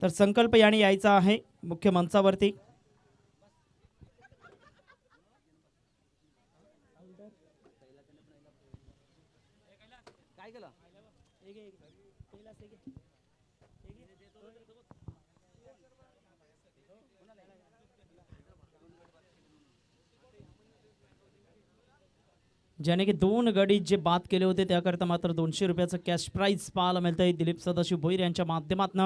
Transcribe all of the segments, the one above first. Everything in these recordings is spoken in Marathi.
तर संकल्प याने यायचा आहे मुख्य मंचावरती. ज्याने की 2 गडी जे बाद केले होते त्याकरता मात्र 200 रुपयाचं कॅश प्राइज पाहायला मिळतंय दिलीप सदाशिव भोईर यांच्या माध्यमातून.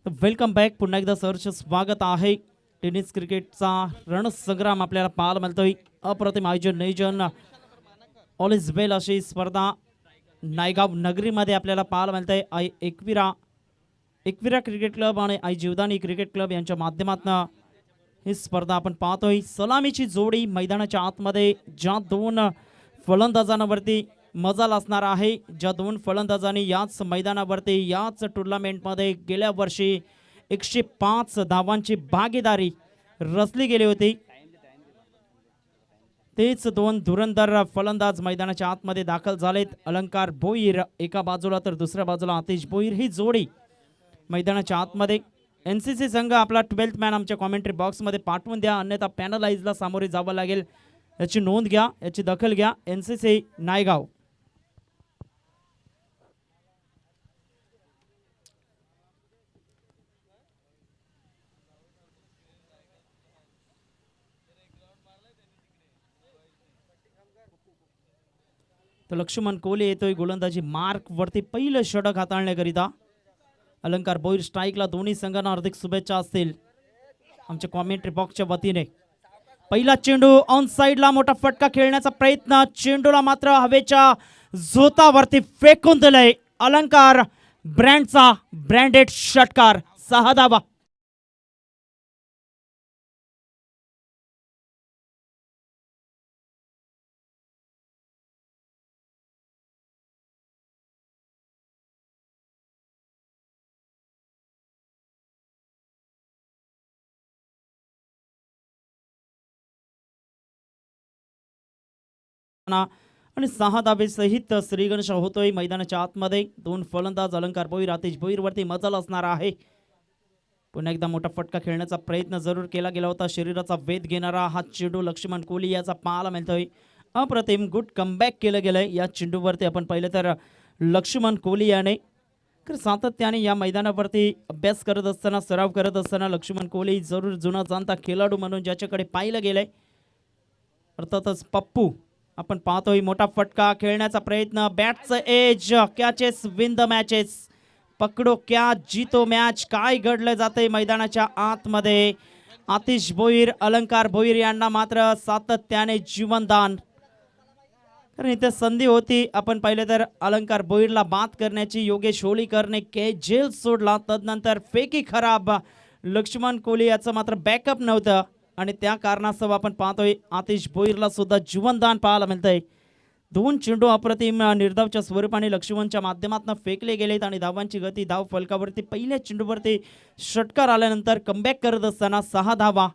Welcome back. पुन्हा एकदा सरचं स्वागत आहे. टेनिस क्रिकेटचा रणसंग्राम आपल्याला पाहायला मिळतोय. अप्रतिम आयोजन नियोजन ऑल इज वेल अशी स्पर्धा नायगाव नगरीमध्ये आपल्याला पाहायला मिळतंय. आई एकविरा क्रिकेट क्लब आणि आई जीवदानी क्रिकेट क्लब यांच्या माध्यमातून ही स्पर्धा आपण पाहतोय. सलामीची जोडी मैदानाच्या आतमध्ये ज्या 2 फलंदाजांवरती मजाल असणार आहे. ज्या 2 फलंदाजांनी याच मैदानावरती याच टुर्नामेंटमध्ये गेल्या वर्षी 105 धावांची भागीदारी रचली गेली होती. तेच 2 धुरंधर फलंदाज मैदानाच्या आतमध्ये दाखल झालेत. अलंकार भोईर एका बाजूला तर दुसऱ्या बाजूला आतिश भोईर. ही जोडी मैदानाच्या आतमध्ये. एनसीसी संघ आपला 12th मॅन आमच्या कॉमेंट्री बॉक्समध्ये पाठवून द्या, अन्यथा पॅनलाइजला सामोरे जावं लागेल. याची नोंद घ्या, याची दखल घ्या. एनसीसी नायगाव. तर लक्ष्मण कोले येतोय गोलंदाजी मार्क वरती पहिलं षटक हाताळण्याकरिता. अलंकार भोईर स्ट्राईकला. दोन्ही संघांना हार्दिक शुभेच्छा असतील आमच्या कॉमेंट्री बॉक्सच्या वतीने. पहिला चेंडू ऑन साइडला मोठा फटका खेळण्याचा प्रयत्न. चेंडूला मात्र हवेच्या झोतावरती फेकून दिलंय. अलंकार ब्रँडचा ब्रँडेड षटकार. 6 धावा. आणि 6 धाबे सहित श्रीगणेश होतोय मैदानाच्या आतमध्ये. 2 फलंदाज अलंकार भोईर आतिश भोईर वरती मजल असणार आहे. पुन्हा एकदा मोठा फटका खेळण्याचा प्रयत्न जरूर केला गेला होता. शरीराचा वेध घेणारा हा चेंडू लक्ष्मण कोहली याचा पाहायला मिळतोय. अप्रतिम गुड कमबॅक केलं गेलंय या चेंडूवरती. आपण पाहिलं तर लक्ष्मण कोहली याने सातत्याने या मैदानावरती अभ्यास करत असताना, सराव करत असताना लक्ष्मण कोहली जरूर जुना जाणता खेळाडू म्हणून ज्याच्याकडे पाहिलं गेलंय. अर्थातच पप्पू आपण पाहतोय. मोठा फटका खेळण्याचा प्रयत्न. बॅटचं edge. Catches win the matches. पकडो क्या जीतो मॅच. काय घडलं जाते मैदानाच्या आतमध्ये. आतिश भोईर अलंकार भोईर यांना मात्र सातत्याने जीवनदान. कारण इथे संधी होती. आपण पाहिलं तर अलंकार भोईरला बाद करण्याची. योगेश होळीकरने झेल सोडला. तदनंतर फेकी खराब. लक्ष्मण कोहली याचं मात्र बॅकअप नव्हतं आणि त्या कारणास्तव आपण पाहतोय आतिश भोईरला सुद्धा जीवनदान पाहायला मिळतंय. 2 चेंडू अप्रतिम निर्धावच्या स्वरूपाने लक्ष्मणच्या माध्यमातून फेकले गेलेत आणि धावांची गती धाव फलकावरती पहिल्या चेंडूवरती षटकार आल्यानंतर कमबॅक करत असताना 6 धावा.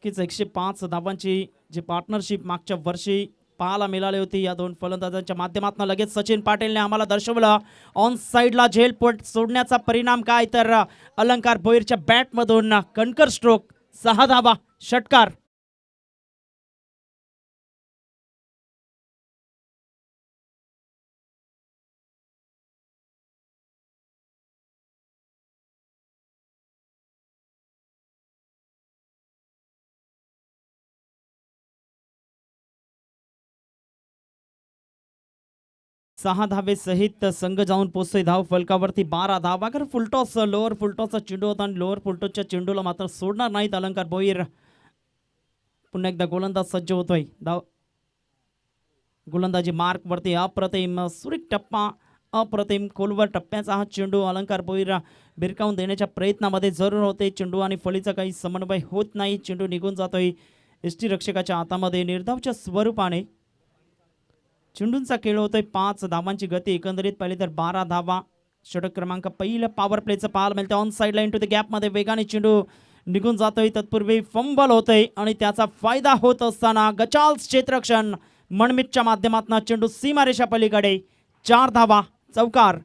कीच 105 धावांची जी पार्टनरशिप मागच्या वर्षी पाहायला मिळाली होती या 2 फलंदाजांच्या माध्यमातून. लगेच सचिन पाटीलने आम्हाला दर्शवलं ऑन साइडला झेल पट सोडण्याचा परिणाम काय, तर अलंकार भोईरच्या बॅटमधून कणकर स्ट्रोक. 6 धावा षटकार. सहा धावे सहित संघ जाऊन पोहोचतोय धाव फलकावरती. 12 धावा. कारण फुलटॉस लोअर फुलटॉसचा चेंडू होता आणि लोअर फुलटॉसच्या चेंडूला मात्र सोडणार नाहीत अलंकार भोईर. पुन्हा एकदा गोलंदाज सज्ज होतोय. धाव गोलंदाजी मार्क वरती. अप्रतिम सुरेख टप्पा. अप्रतिम खोलवर टप्प्याचा हा चेंडू अलंकार भोईर भिरकावून देण्याच्या प्रयत्नामध्ये जरूर होते. चेंडू आणि फळीचा काही समन्वय होत नाही. चेंडू निघून जातोय एसटी रक्षकाच्या हातामध्ये. निर्धावच्या स्वरूपाने चेंडूंचा खेळ होतोय. 5 धावांची गती. एकंदरीत पाहिली तर 12 धावा. षटक क्रमांक पहिलं पॉवर प्लेचं पाहायला मिळतं. On side line to the gap मध्ये वेगाने चेंडू निघून जातोय. तत्पूर्वी फंबल होतोय आणि त्याचा फायदा होत असताना गचाल क्षेत्ररक्षण मनमितच्या माध्यमातून चेंडू सीमारेषा पलीकडे 4 धावा चौकार.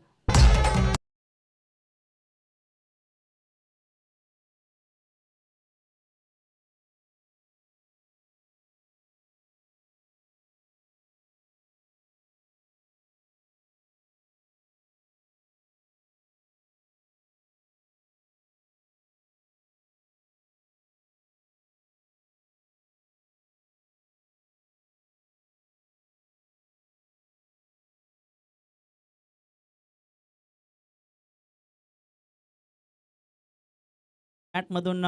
मधून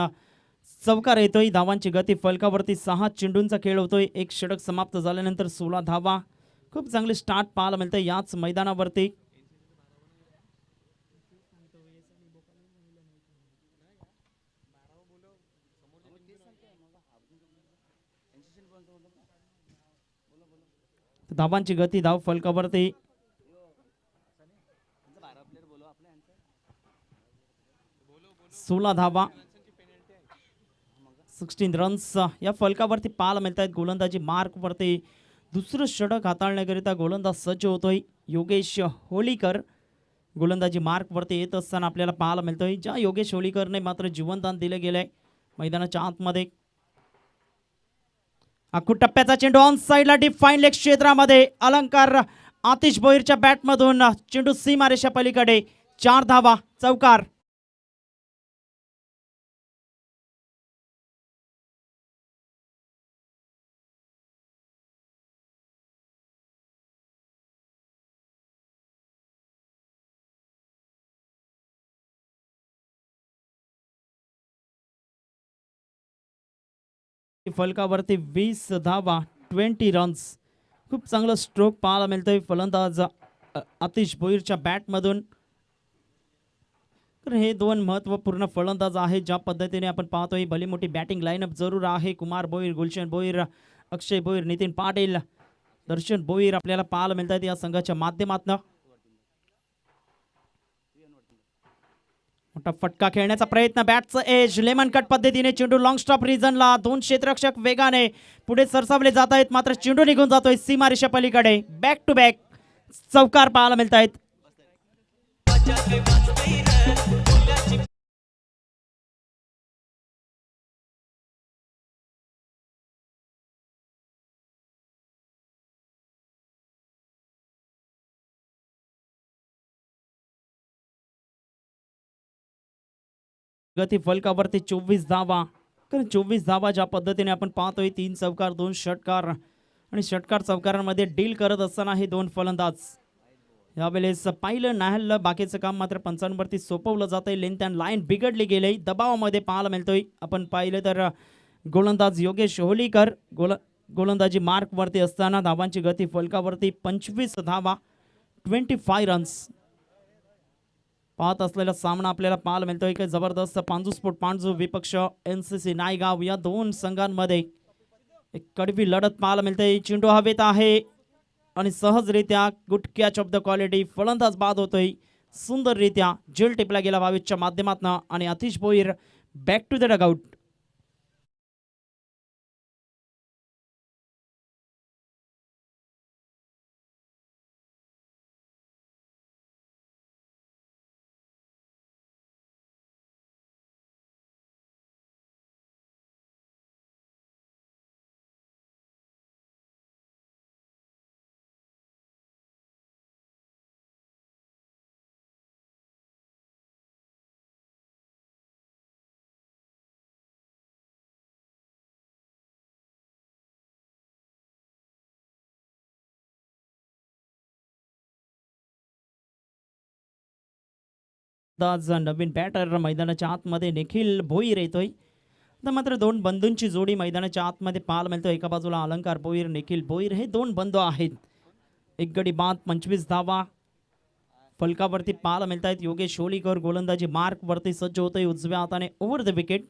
चौकार येतोय. धावांची गती फलकावरती 6 चेंडूंचा खेळ होतोय. एक षटक समाप्त झाल्यानंतर 16 धावा. खूप चांगली स्टार्ट पाहायला मिळते याच मैदानावरती. धावांची गती धाव फलकावरती 16 धावा 16 रन्स या फलकावरती पाहायला मिळत आहेत. गोलंदाजी मार्क वरती दुसरं षटक हाताळण्याकरिता गोलंदाज सज्ज होतोय. योगेश होलीकर गोलंदाजी मार्क वरती येत असताना आपल्याला पाहायला मिळतोय. ज्या योगेश होलीकरने मात्र जीवनदान दिले गेलंय मैदानाच्या आतमध्ये. आखू टप्प्याचा चेंडू ऑन साइडला डीप फाईन लेग क्षेत्रामध्ये अलंकार आतिश भोईरच्या बॅटमधून चेंडू सीमारेषा पलीकडे 4 धावा चौकार. फलकावरती 20 धावा 20 रन्स. खूप चांगलं स्ट्रोक पाहायला मिळतोय फलंदाज आतिश भोईरच्या बॅटमधून. तर हे 2 महत्त्वपूर्ण फलंदाज आहेत. ज्या पद्धतीने आपण पाहतोय भली मोठी बॅटिंग लाईनअप जरूर आहे. कुमार भोईर, गुलशन भोईर, अक्षय भोईर, नितीन पाटील, दर्शन भोईर आपल्याला पाहायला मिळतात या संघाच्या माध्यमातून. मोठा फटका खेळण्याचा प्रयत्न. बॅटचं एज लेमन कट पद्धतीने चेंडू लॉंग स्टॉप रिजनला. 2 क्षेत्ररक्षक वेगाने पुढे सरसावले जात आहेत मात्र चेंडू निघून जातोय सीमारेषा पलीकडे. बॅक टू बॅक चौकार पाहायला मिळत आहेत. गती फलकावरती 24 धावा. 24 धावा ज्या पद्धतीने आपण पाहतोय 3 चौकार 2 षटकार आणि षटकार चौकारांमध्ये डील करत असताना हे 2 फलंदाज. यावेळेस पाहिलं नाही बाकीचं काम मात्र पंचांवरती सोपवलं जातंय. लेंथ अँड लाईन बिघडली गेली. दबावामध्ये पाहायला मिळतोय. आपण पाहिलं तर गोलंदाज योगेश होलीकर गोलंदाजी मार्क वरती असताना धावांची गती फलकावरती 25 धावा 25 रन्स. पाहत असलेला सामना आपल्याला पाहायला मिळतोय की जबरदस्त पांजू स्पोर्ट पांजू विपक्ष NCC नायगाव या 2 संघांमध्ये एक कडवी लढत पाहायला मिळते. चेंडू हवेत आहे आणि सहजरित्या good catch of the quality फलंदाज बाद होतोय. सुंदररित्या झेल टिपला गेला भावेशच्या माध्यमातून आणि Atish Bhoir back to the dugout. नवीन बॅटर मैदानाच्या आतमध्ये निखिल भोईर येतोय. तर मात्र 2 बंधूंची जोडी मैदानाच्या आतमध्ये पाहायला मिळतोय. एका बाजूला अलंकार भोईर, निखिल भोईर हे 2 बंधू आहेत. एक गडी बाद 25 धावा फलकावरती पाहायला मिळत आहेत. योगेश होलीकर गोलंदाजी मार्क वरती सज्ज होतोय. उजव्या हाताने ओव्हर द विकेट.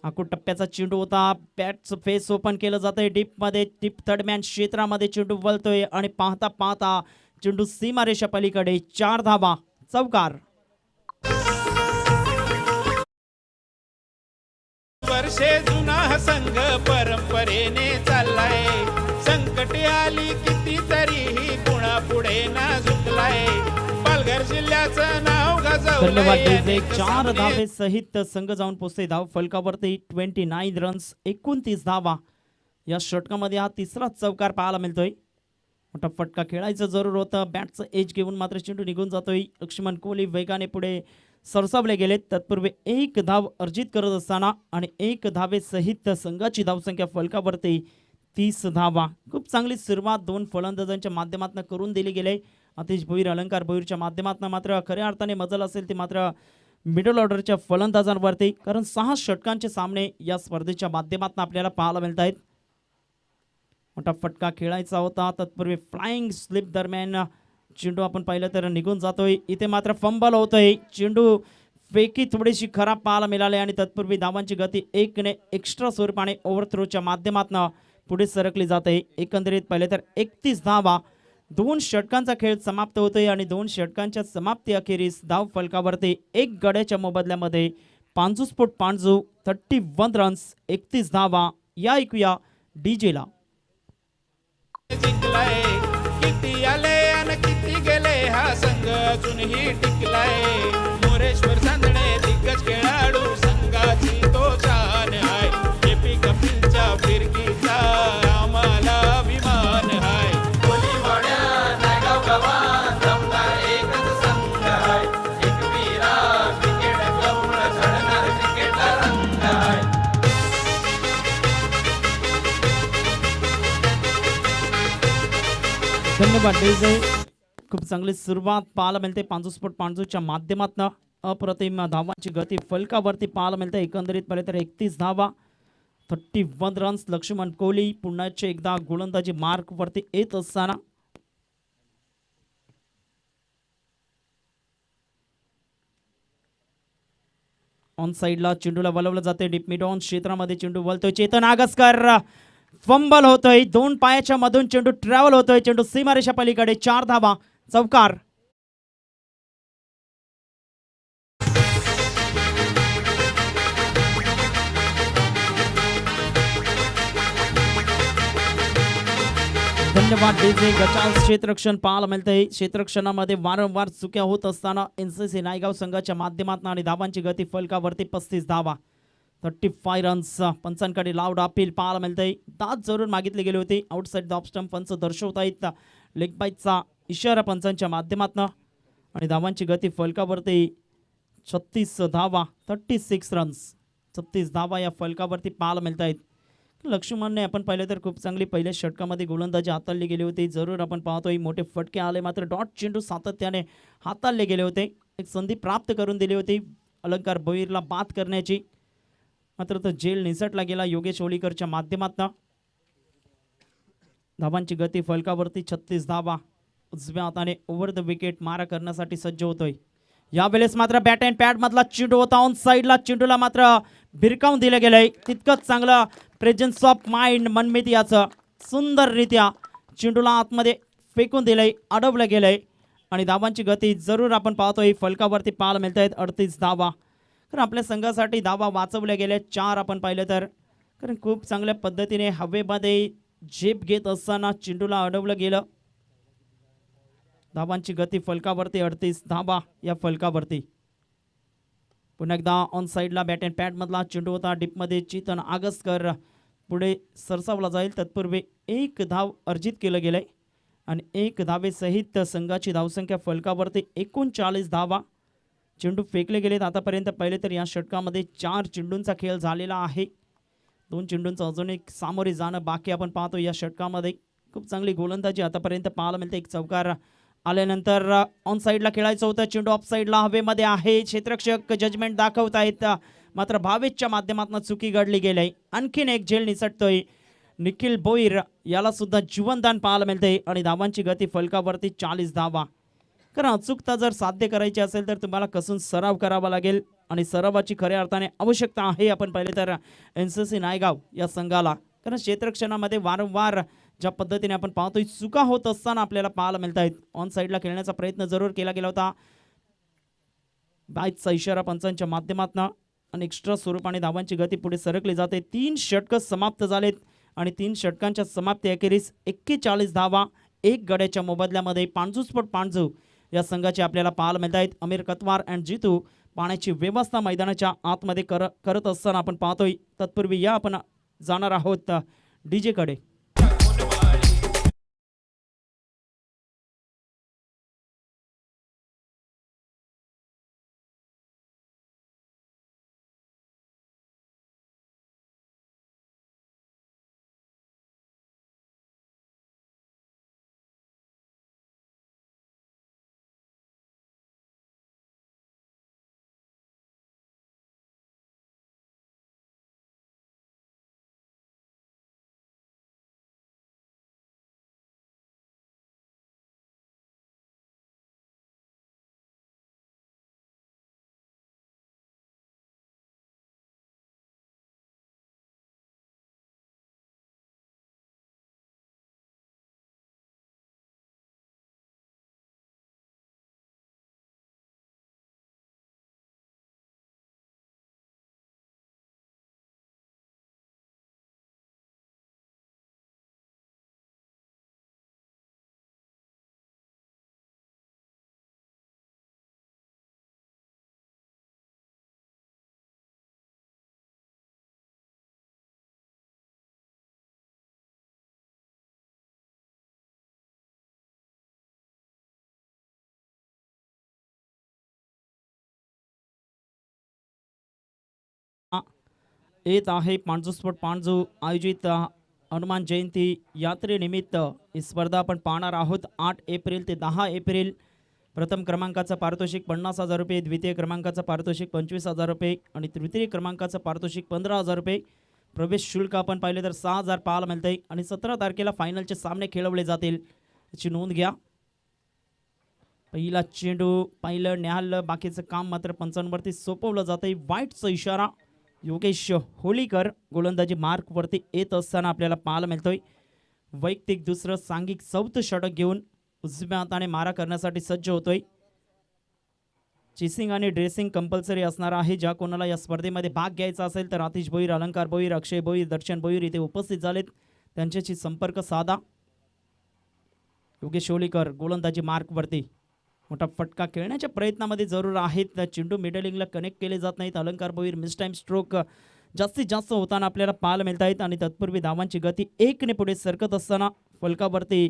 आखू टप्प्याचा चेंडू होता. बॅटचं फेस ओपन केलं जातंय डीप मध्ये. डीप थर्ड मॅन क्षेत्रामध्ये चेंडू वळतोय आणि पाहता पाहता चेंडू सीमारेषा पलीकडे 4 धावा चौकार. वर्षे जुना संघ परंपरेने चाललाय. वेळी आली कितीतरी ही कुणा पुढे ना झुकलाय पालघर जिल्ह्याचं नाव धन्यवाद गाजवलंय डीजे. अनेक 4 सामने धावे सहित संघ जाऊन पोहोचते धाव फलकावरती 29 रन्स 29 धावा. या षटकामध्ये हा तिसरा चौकार पाहायला मिळतोय. मोठा फटका खेळायचं जरूर होतं. बॅटचं एज घेऊन मात्र चेंडू निघून जातोय. लक्ष्मण कोहली वेगाने पुढे सरसावले गेलेत. तत्पूर्वी एक धाव अर्जित करत असताना आणि एक धावे सहित संघाची धावसंख्या फलकावरती 30 धावा. खूप चांगली सुरुवात दोन फलंदाजांच्या माध्यमातून करून दिली गेली. आतिश भोईर, अलंकार भोईरच्या माध्यमातून मात्र खऱ्या अर्थाने मजल असेल ती मात्र मिडल ऑर्डरच्या फलंदाजांवरती, कारण 6 षटकांचे सामने या स्पर्धेच्या माध्यमातून आपल्याला पाहायला मिळत आहेत. मोठा फटका खेळायचा होता. तत्पूर्वी फ्लाइंग स्लिप दरम्यान चेंडू आपण पाहिलं तर निघून जातोय. इथे मात्र फंबल होतोय. चेंडू फेकी थोडीशी खराब पाहायला मिळाली आणि तत्पूर्वी धावांची गती 1ने एक्स्ट्रा स्वरूपाने ओव्हरथ्रोच्या माध्यमातून पुढे सरकली जाते. एकंदरीत पाहिले तर 31 धावा. 2 षटकांचा खेळ समाप्त होतोय आणि 2 षटकांच्या समाप्ती अखेरीस धाव फलकावरती 1 गड्याच्या मोबदल्यामध्ये पांजू स्फोट पांजू 31 रन्स 31 धावा. या ऐकूया डीजेला. जिंकलाय किती आले आणि किती गेले हा संघ अजूनही टिकलाय मोरेश्वर चांदणे दिग्गज खेळाडू संघाची तो शान आहे जेपी कपिलच्या फिरकीचा आम्हाला अभिमान आहे कोलीवाड्या नायगाव गावात जमणार एकच संघ आहे एकविरा क्रिकेट क्लबमुळे झडणार क्रिकेटला रंग आहे. धन्यवाद डीजे. खूप चांगली सुरुवात पाहायला मिळते. पांजू स्फोट पांजूच्या माध्यमातून अप्रतिम धावांची गती फलकावरती पाहायला मिळते. एकंदरीत पाहिले तर 31 धावा 31 रन्स. लक्ष्मण कोहली पुन्हा एकदा गोलंदाजी मार्क वरती येत असताना ऑन साइडला चेंडूला वळवलं जाते. डीप मिड ऑन क्षेत्रामध्ये चेंडू वळतोय. चेतन आगसकर फंबल होतोय. 2 पायाच्या मधून चेंडू ट्रॅव्हल होतोय. चेंडू सीमारेषा पलीकडे 4 धावा चौकार. धन्यवाद डीजे. गचाल क्षेत्ररक्षण पाहायला मिळतंय. क्षेत्ररक्षणामध्ये वारंवार चुक्या होत असताना एनसीसी नायगाव संघाच्या माध्यमातून आणि धावांची गती फलकावरती 35 धावा 35 रन्स. पंचांकडे लाऊड अपील पाहायला मिळतंय. दाद जरूर मागितले गेले होते. आउटसाइड द ऑफ स्टंप पंच दर्शवतायत. लेग बाईटचा इशारा पंचांच्या माध्यमातून आणि धावांची गती फलकावरती 36 धावा 36 रन्स 36 धावा या फलकावरती पाहायला मिळत आहेत. लक्ष्मणने आपण पाहिलं तर खूप चांगली पहिल्या षटकामध्ये गोलंदाजी हाताळली गेली होती. जरूर आपण पाहतोय मोठे फटके आले, मात्र डॉट चेंडू सातत्याने हाताळले गेले होते. एक संधी प्राप्त करून दिली होती अलंकार भोईरला बाद करण्याची, मात्र तो जेल निसटला गेला योगेश ओलीकरच्या माध्यमातून. धावांची गती फलकावरती 36 धावा. उजव्या हाताने ओव्हर द विकेट मारा करण्यासाठी सज्ज होतोय. यावेळेस मात्र बॅट अँड पॅड मधला चेंडू होता ऑन साइडला. चेंडूला मात्र भिरकावून दिलं गेलंय. तितकंच चांगलं प्रेझेन्स ऑफ माइंड मनमित याचं सुंदररित्या चेंडूला आतमध्ये फेकून दिलंय, अडवलं गेलंय आणि धावांची गती जरूर आपण पाहतोय फलकावरती पाहायला मिळत आहेत 38 धावा. कारण आपल्या संघासाठी धावा वाचवल्या गेल्या 4 आपण पाहिलं तर, कारण खूप चांगल्या पद्धतीने हवेमध्ये झेप घेत असताना चेंडूला अडवलं गेलं. धावांची गती फलकावरती 38 धावा या फलकावरती. पुन्हा एकदा ऑन साइडला बॅट अँड पॅड मधला चेंडू होता. डीपमध्ये चेतन आगसकर पुढे सरसावला जाईल. तत्पूर्वी 1 धाव अर्जित केलं गेलंय आणि 1 धावेसहित संघाची धावसंख्या फलकावरती 39 धावा. चेंडू फेकले गेलेत आतापर्यंत. पहिले तर या षटकामध्ये 4 चेंडूंचा खेळ झालेला आहे. 2 चेंडूंचं अजून एक सामोरे जाणं बाकी आपण पाहतो या षटकामध्ये. खूप चांगली गोलंदाजी आतापर्यंत पाहायला मिळते. एक चौकार आल्यानंतर ऑन साइडला खेळायचं होतं. चेंडू ऑफ साइडला हवेमध्ये आहे. क्षेत्ररक्षक जजमेंट दाखवत आहेत, मात्र भावेशच्या माध्यमातून चुकी घडली गेली. आणखीन एक झेल निसटतोय. निखिल भोईर याला सुद्धा जीवनदान पाहायला मिळते आणि धावांची गती फलकावरती 40 धावा. कारण अचूकता जर साध्य करायची असेल तर तुम्हाला कसून सराव करावा लागेल आणि सरावाची खऱ्या अर्थाने आवश्यकता आहे आपण पाहिले तर एनसीसी नायगाव या संघाला. कारण क्षेत्ररक्षणामध्ये वारंवार ज्या पद्धतीने आपण पाहतोय चुका होत असताना आपल्याला पाहायला मिळत आहेत. ऑन साइडला खेळण्याचा प्रयत्न जरूर केला गेला होता. बाईटचा इशारा पंचांच्या माध्यमातून आणि एक्स्ट्रा स्वरूपाने धावांची गती पुढे सरकली जाते. 3 षटक समाप्त झालेत आणि 3 षटकांच्या समाप्ती अखेरीस 41 धावा 1 गड्याच्या मोबदल्यामध्ये पांजू स्पोर्ट पांजू या संघाचे आपल्याला पाहायला मिळत आहेत. अमीर कतवार अँड जितू पाण्याची व्यवस्था मैदानाच्या आतमध्ये करत असताना आपण पाहतोय. तत्पूर्वी या आपण जाणार आहोत डीजे कडे. येत आहे पांजू स्पोर्ट पांजू आयोजित हनुमान जयंती यात्रेनिमित्त ही स्पर्धा आपण पाहणार आहोत. 8 एप्रिल ते 10 एप्रिल. प्रथम क्रमांकाचं पारितोषिक 50,000 रुपये, द्वितीय क्रमांकाचं पारितोषिक 25,000 रुपये आणि तृतीय क्रमांकाचं पारितोषिक 15,000 रुपये. प्रवेश शुल्क आपण पाहिले तर 6,000 पाहायला मिळते आणि 17 तारखेला फायनलचे सामने खेळवले जातील याची नोंद घ्या. पहिला चेंडू पहिलं न्याहाळलं, बाकीचं काम मात्र पंचांवरती सोपवलं जातंय. वाईटचा इशारा. योगेश होलीकर गोलंदाजी मार्कवरती येत असताना आपल्याला पाहायला मिळतोय. वैयक्तिक दुसरं सांघिक चौथं षटक घेऊन उजव्या हाताने मारा करण्यासाठी सज्ज होतोय. चेसिंग आणि ड्रेसिंग कंपल्सरी असणार आहे. ज्या कोणाला या स्पर्धेमध्ये भाग घ्यायचा असेल तर आतिश भोईर, अलंकार भोईर, अक्षय भोईर, दर्शन भोईर इथे उपस्थित झालेत. त्यांच्याशी संपर्क साधा. योगेश होलीकर गोलंदाजी मार्कवरती मोठा फटका खेळण्याच्या प्रयत्नामध्ये जरूर आहेत. चेंडू मिडलिंगला कनेक्ट केले जात नाहीत. अलंकार भोईर मिस टाइम स्ट्रोक जास्तीत जास्त होताना आपल्याला पाहायला मिळत आहेत आणि तत्पूर्वी धावांची गती 1 ने पुढे सरकत असताना फलकावरती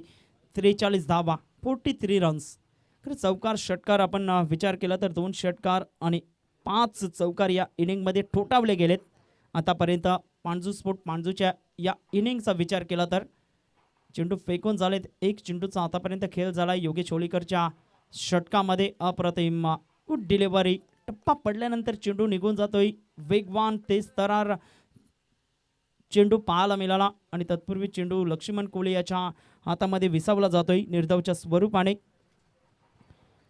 43 धावा 43 रन्स. खरं चौकार षटकार आपण विचार केला तर 2 षटकार आणि 5 चौकार या इनिंगमध्ये ठोठावले गेलेत आतापर्यंत. पांजू स्पोर्ट पांजूच्या या इनिंगचा विचार केला तर चेंडू फेकून झालेत. 1 चेंडूचा आतापर्यंत खेळ झाला. योगेश होलीकरच्या षटकामध्ये अप्रतिम गुड डिलिव्हरी. टप्पा पडल्यानंतर चेंडू निघून जातोय. वेगवान तेज तरार चेंडू पाहायला मिळाला आणि तत्पूर्वी चेंडू लक्ष्मण कोहली याच्या हातामध्ये विसावला जातोय निर्धावच्या स्वरूपाने.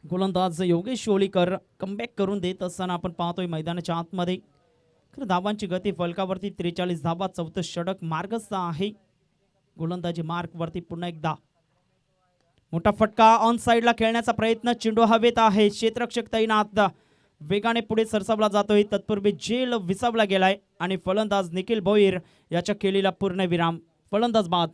गोलंदाज योगेश होलीकर कमबॅक करून देत असताना आपण पाहतोय मैदानाच्या आतमध्ये. खरं धावांची गती फलकावरती 43 धावा. चौथं षटक मार्गस्थ आहे. गोलंदाजी मार्कवरती पुन्हा एकदा मोठा फटका. ऑन साइडला खेळण्याचा प्रयत्न. चेंडू हवेत आहे. क्षेत्ररक्षक तैनात. वेगाने पुढे सरसावला जातोय. तत्पूर्वी झेल विसावला गेलाय आणि फलंदाज निखिल भोईर याच्या खेळीला पूर्णविराम. फलंदाज बाद.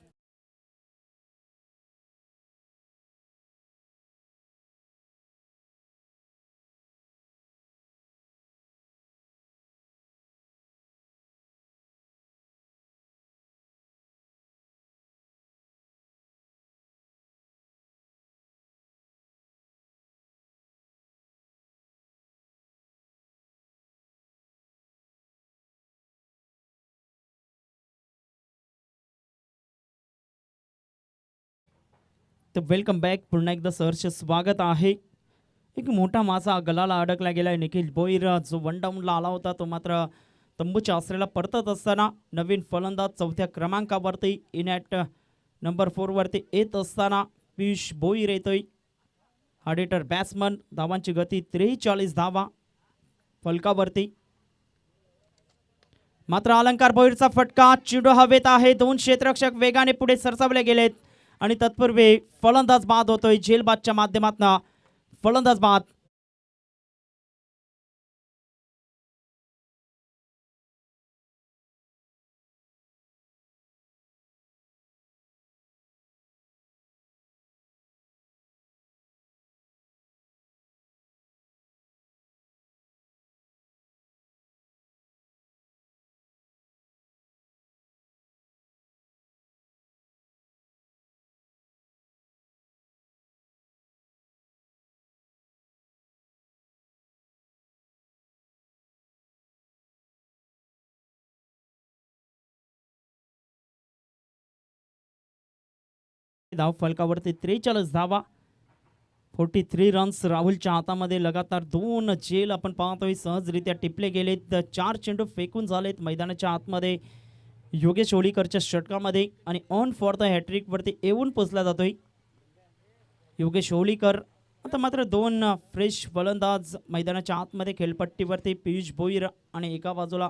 तर वेलकम बॅक. पुन्हा एकदा सहर्ष स्वागत आहे. एक मोठा मासा गलाला अडकला गेलाय. निखिल भोईर जो 1 डाऊनला आला होता तो मात्र तंबूच्या आश्रयाला परतत असताना नवीन फलंदाज 4थ्या क्रमांकावरती इन ॲट नंबर 4 वरती येत असताना पियुष भोईर येतोय. हार्डेटर बॅट्समन. धावांची गती 43 धावा फलकावरती. मात्र अलंकार भोईरचा फटका. चेंडू हवेत आहे. 2 क्षेत्ररक्षक वेगाने पुढे सरसावले गेलेत आणि तत्पूर्वी फलंदाज बाद होतोय. झेलबादच्या माध्यमातून फलंदाज बाद. धाव फलकावरती 43 धावा, 43 रन्स राहुलच्या हातामध्ये. लगातार 2 झेल आपण पाहतोय सहजरित्या टिपले गेलेत. 4 चेंडू फेकून झालेत मैदानाच्या आतमध्ये योगेश होळीकरच्या षटकामध्ये आणि ऑन फॉर द हॅट्रिक वरती येऊन पोचला जातोय योगेश होळीकर. आता मात्र 2 फ्रेश फलंदाज मैदानाच्या आतमध्ये खेळपट्टीवरती पियुष भोईर आणि एका बाजूला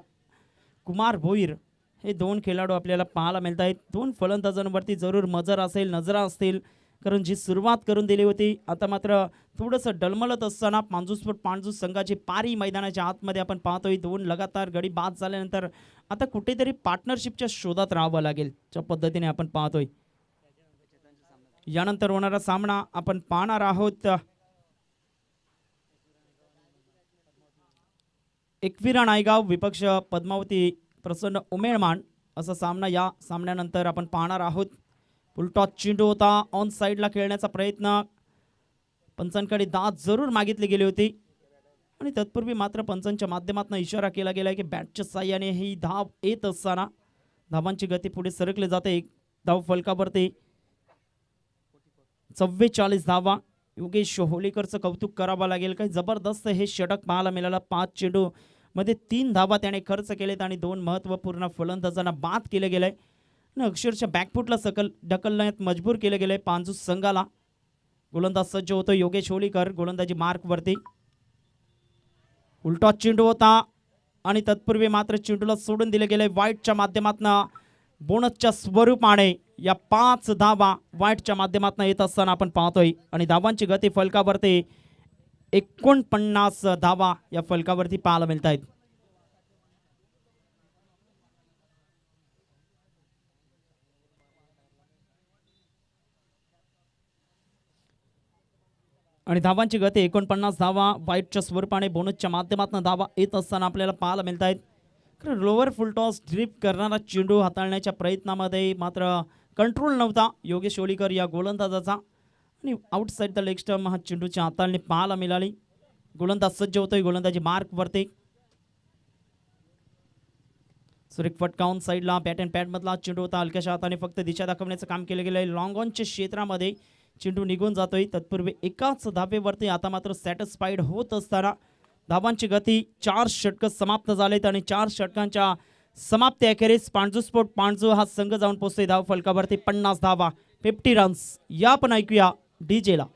कुमार भोईर हे 2 खेळाडू आपल्याला पाहायला मिळत आहेत. 2 फलंदाजांवरती जरूर नजरा असतील कारण जी सुरुवात करून दिली होती आता मात्र थोडंसं डलमलत असताना पांजूस संघाची पारी मैदानाच्या आतमध्ये आपण पाहतोय. 2 लगातार गडी बाद झाल्यानंतर आता कुठेतरी पार्टनरशिपच्या शोधात राहावं लागेल ज्या पद्धतीने आपण पाहतोय. यानंतर होणारा सामना आपण पाहणार आहोत एकविरा नायगाव विपक्ष पद्मावती प्रसन्न उमेळमान असा सामना. या सामन्यानंतर आपण पाहणार आहोत. उलटॉस चेंडू होता, ऑन साईडला खेळण्याचा प्रयत्न, पंचांकडे दाद जरूर मागितली गेली होती आणि तत्पूर्वी मात्र पंचांच्या माध्यमातून इशारा केला गेला की बॅटच्या साह्याने ही धाव येत असताना धावांची गती पुढे सरकली जाते. एक धाव फलकावरती 44 धावा. योगेश होळीकरचं कौतुक करावं लागेल, काही जबरदस्त हे षटक पाहायला मिळालं. 5 चेंडू मध्ये 3 धावा त्याने खर्च केलेत आणि 2 महत्त्वपूर्ण फलंदाजांना बाद केले गेले. अक्षरशः बॅकफुटला ढकलण्यात मजबूर केले गेले पांजूस संघाला. गोलंदाज सज्ज होतो योगेश होळीकर गोलंदाजी मार्कवरती. उलटा चेंडू होता आणि तत्पूर्वी मात्र चेंडूला सोडून दिले गेले. वाईटच्या माध्यमातून बोनसच्या स्वरूपाने या 5 धावा वाईटच्या माध्यमातून येत असताना आपण पाहतोय आणि धावांची गती फलकावरती 49 धावा या फलकावरती पाहायला मिळत आहेत. आणि धावांची गती 49 धावा वाईटच्या स्वरूपाने बोनसच्या माध्यमातून धावा येत असताना आपल्याला पाहायला मिळत आहेत. कारण लोअर फुलटॉस ड्रिप करणारा चेंडू हाताळण्याच्या प्रयत्नामध्ये मात्र कंट्रोल नव्हता योगेश होळीकर या गोलंदाजाचा आणि आउटसाईड द लेग स्टंप हा चेंडूच्या हाताळणी पाहायला मिळाली. गोलंदाज सज्ज होतोय गोलंदाजी मार्कवरती. सुरेख फटकावून साईडला बॅट अँड पॅड मधला चेंडू होता. हलक्याच्या हाताने फक्त दिशा दाखवण्याचं काम केलं गेलं. लॉंग ऑनच्या क्षेत्रामध्ये चेंडू निघून जातोय. तत्पूर्वी एकाच धावेवरती आता मात्र सॅटिस्फाईड होत असताना धावांची गती 4 षटकं समाप्त झालेत आणि 4 षटकांच्या समाप्ती अखेरीस पांजू स्पोर्ट पांजू हा संघ जाऊन पोहोचतोय धाव फलकावरती 50 धावा 50 रन्स. या पण ऐकूया डीजेला.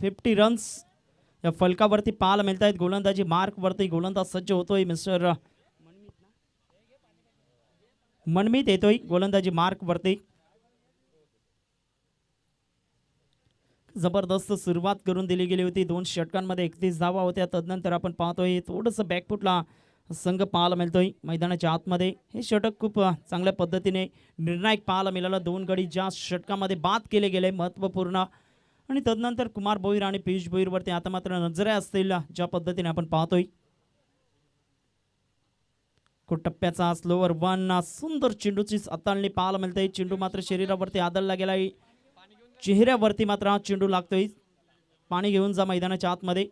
फिफ्टी रन्स या फलकावरती पाहायला मिळत आहेत. गोलंदाजी मार्कवरती गोलंदाज सज्ज होतोय मिस्टर मनमीत येतोय गोलंदाजी मार्कवरती. जबरदस्त सुरुवात करून दिली गेली होती. 2 षटकांमध्ये 31 धावा होत्या. तदनंतर आपण पाहतोय थोडंसं बॅकफुटला संघ पाहायला मिळतोय मैदानाच्या आतमध्ये. हे षटक खूप चांगल्या पद्धतीने निर्णायक पाहायला मिळालं. 2 गडी ज्या षटकामध्ये बाद केले गेले महत्त्वपूर्ण आणि तदनंतर कुमार भोईर आणि पियुष भोईरवरती आता मात्र नजरे असतील ज्या पद्धतीने आपण पाहतोय. टप्प्याचा स्लोवर 1 सुंदर चेंडूची हाताळणी पाहायला मिळते. चेंडू मात्र शरीरावरती आदळला गेलाय. चेहऱ्यावरती मात्र हा चेंडू लागतोय. पाणी घेऊन जा मैदानाच्या आतमध्ये.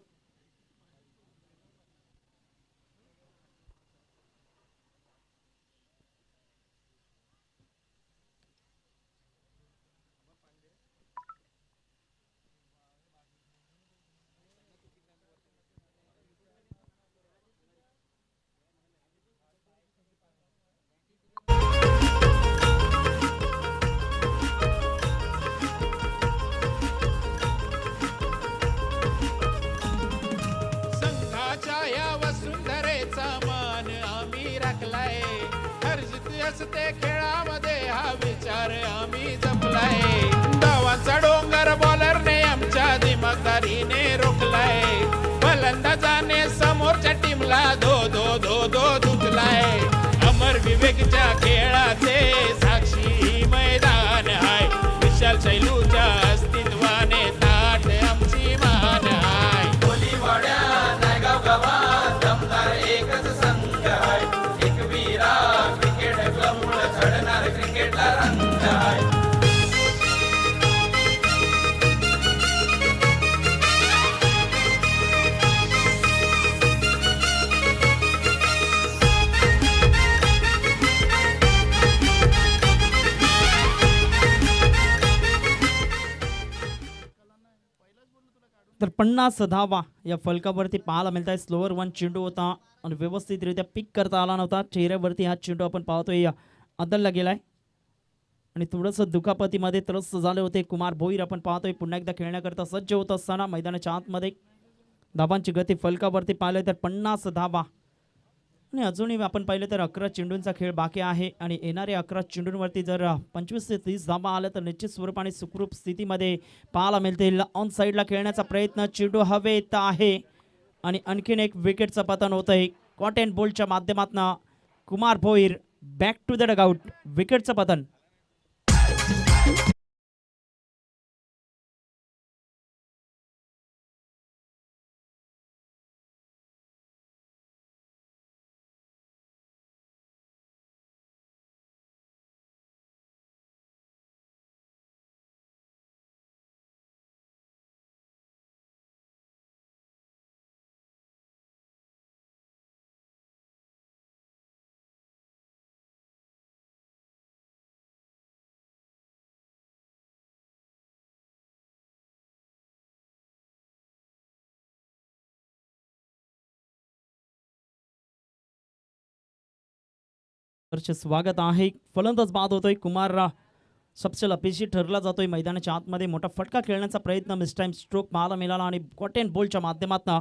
असते खेळामध्ये हा विचार आम्ही जपलाय. धावांचा डोंगर बॉलरने आमच्या दिमागदारीने रोखलाय. फलंदाजाने समोरच्या टीमला धो धो धो धो धुतलाय. वेगच्या खेळाचे साक्षी मैदान आहे. विशाल शैलूच्या अस्तित्वाने ताट आमची मान आहे. कोलीवाड्या नायगाव गावात दमदार एकच संघ आहे. एकवीरा क्रिकेट क्लबमुळे झडणार क्रिकेटला रंग आहे. तर 50 धावा या फलकावरती पाहायला मिळत आहे. स्लोअर वन चेंडू होता आणि व्यवस्थितरित्या पिक करता आला नव्हता. चेहऱ्यावरती हा चेंडू आपण पाहतोय अदलला गेलाय आणि थोडंसं दुखापतीमध्ये त्रस्त झाले होते कुमार भोईर. आपण पाहतोय पुन्हा एकदा खेळण्याकरता सज्ज होत असताना मैदानाच्या आतमध्ये धावांची गती फलकावरती पाहिलं तर 50 धावा आणि अजूनही आपण पाहिलं तर 11 चेंडूंचा खेळ बाकी आहे आणि येणाऱ्या 11 चेंडूंवरती जर 25 ते 30 धावा आल्या तर निश्चित स्वरूपाने सुखरूप स्थितीमध्ये पाहायला मिळतील. ऑन साईडला खेळण्याचा प्रयत्न, चेंडू हवेत आहे आणि आणखीन एक विकेटचं पतन होत आहे. कॉट अँड बोल्टच्या माध्यमातून Kumar Bhoir back to the dugout. विकेटचं पतन. स्वागत आहे. फलंदाज बाद होतोय कुमार. सबसे अपयशी ठरला जातोय. मैदानाच्या आतमध्ये मोठा फटका खेळण्याचा प्रयत्न, मिस टाइम स्ट्रोक पाहायला मिळाला आणि कॉट अँड बोल्टच्या माध्यमातून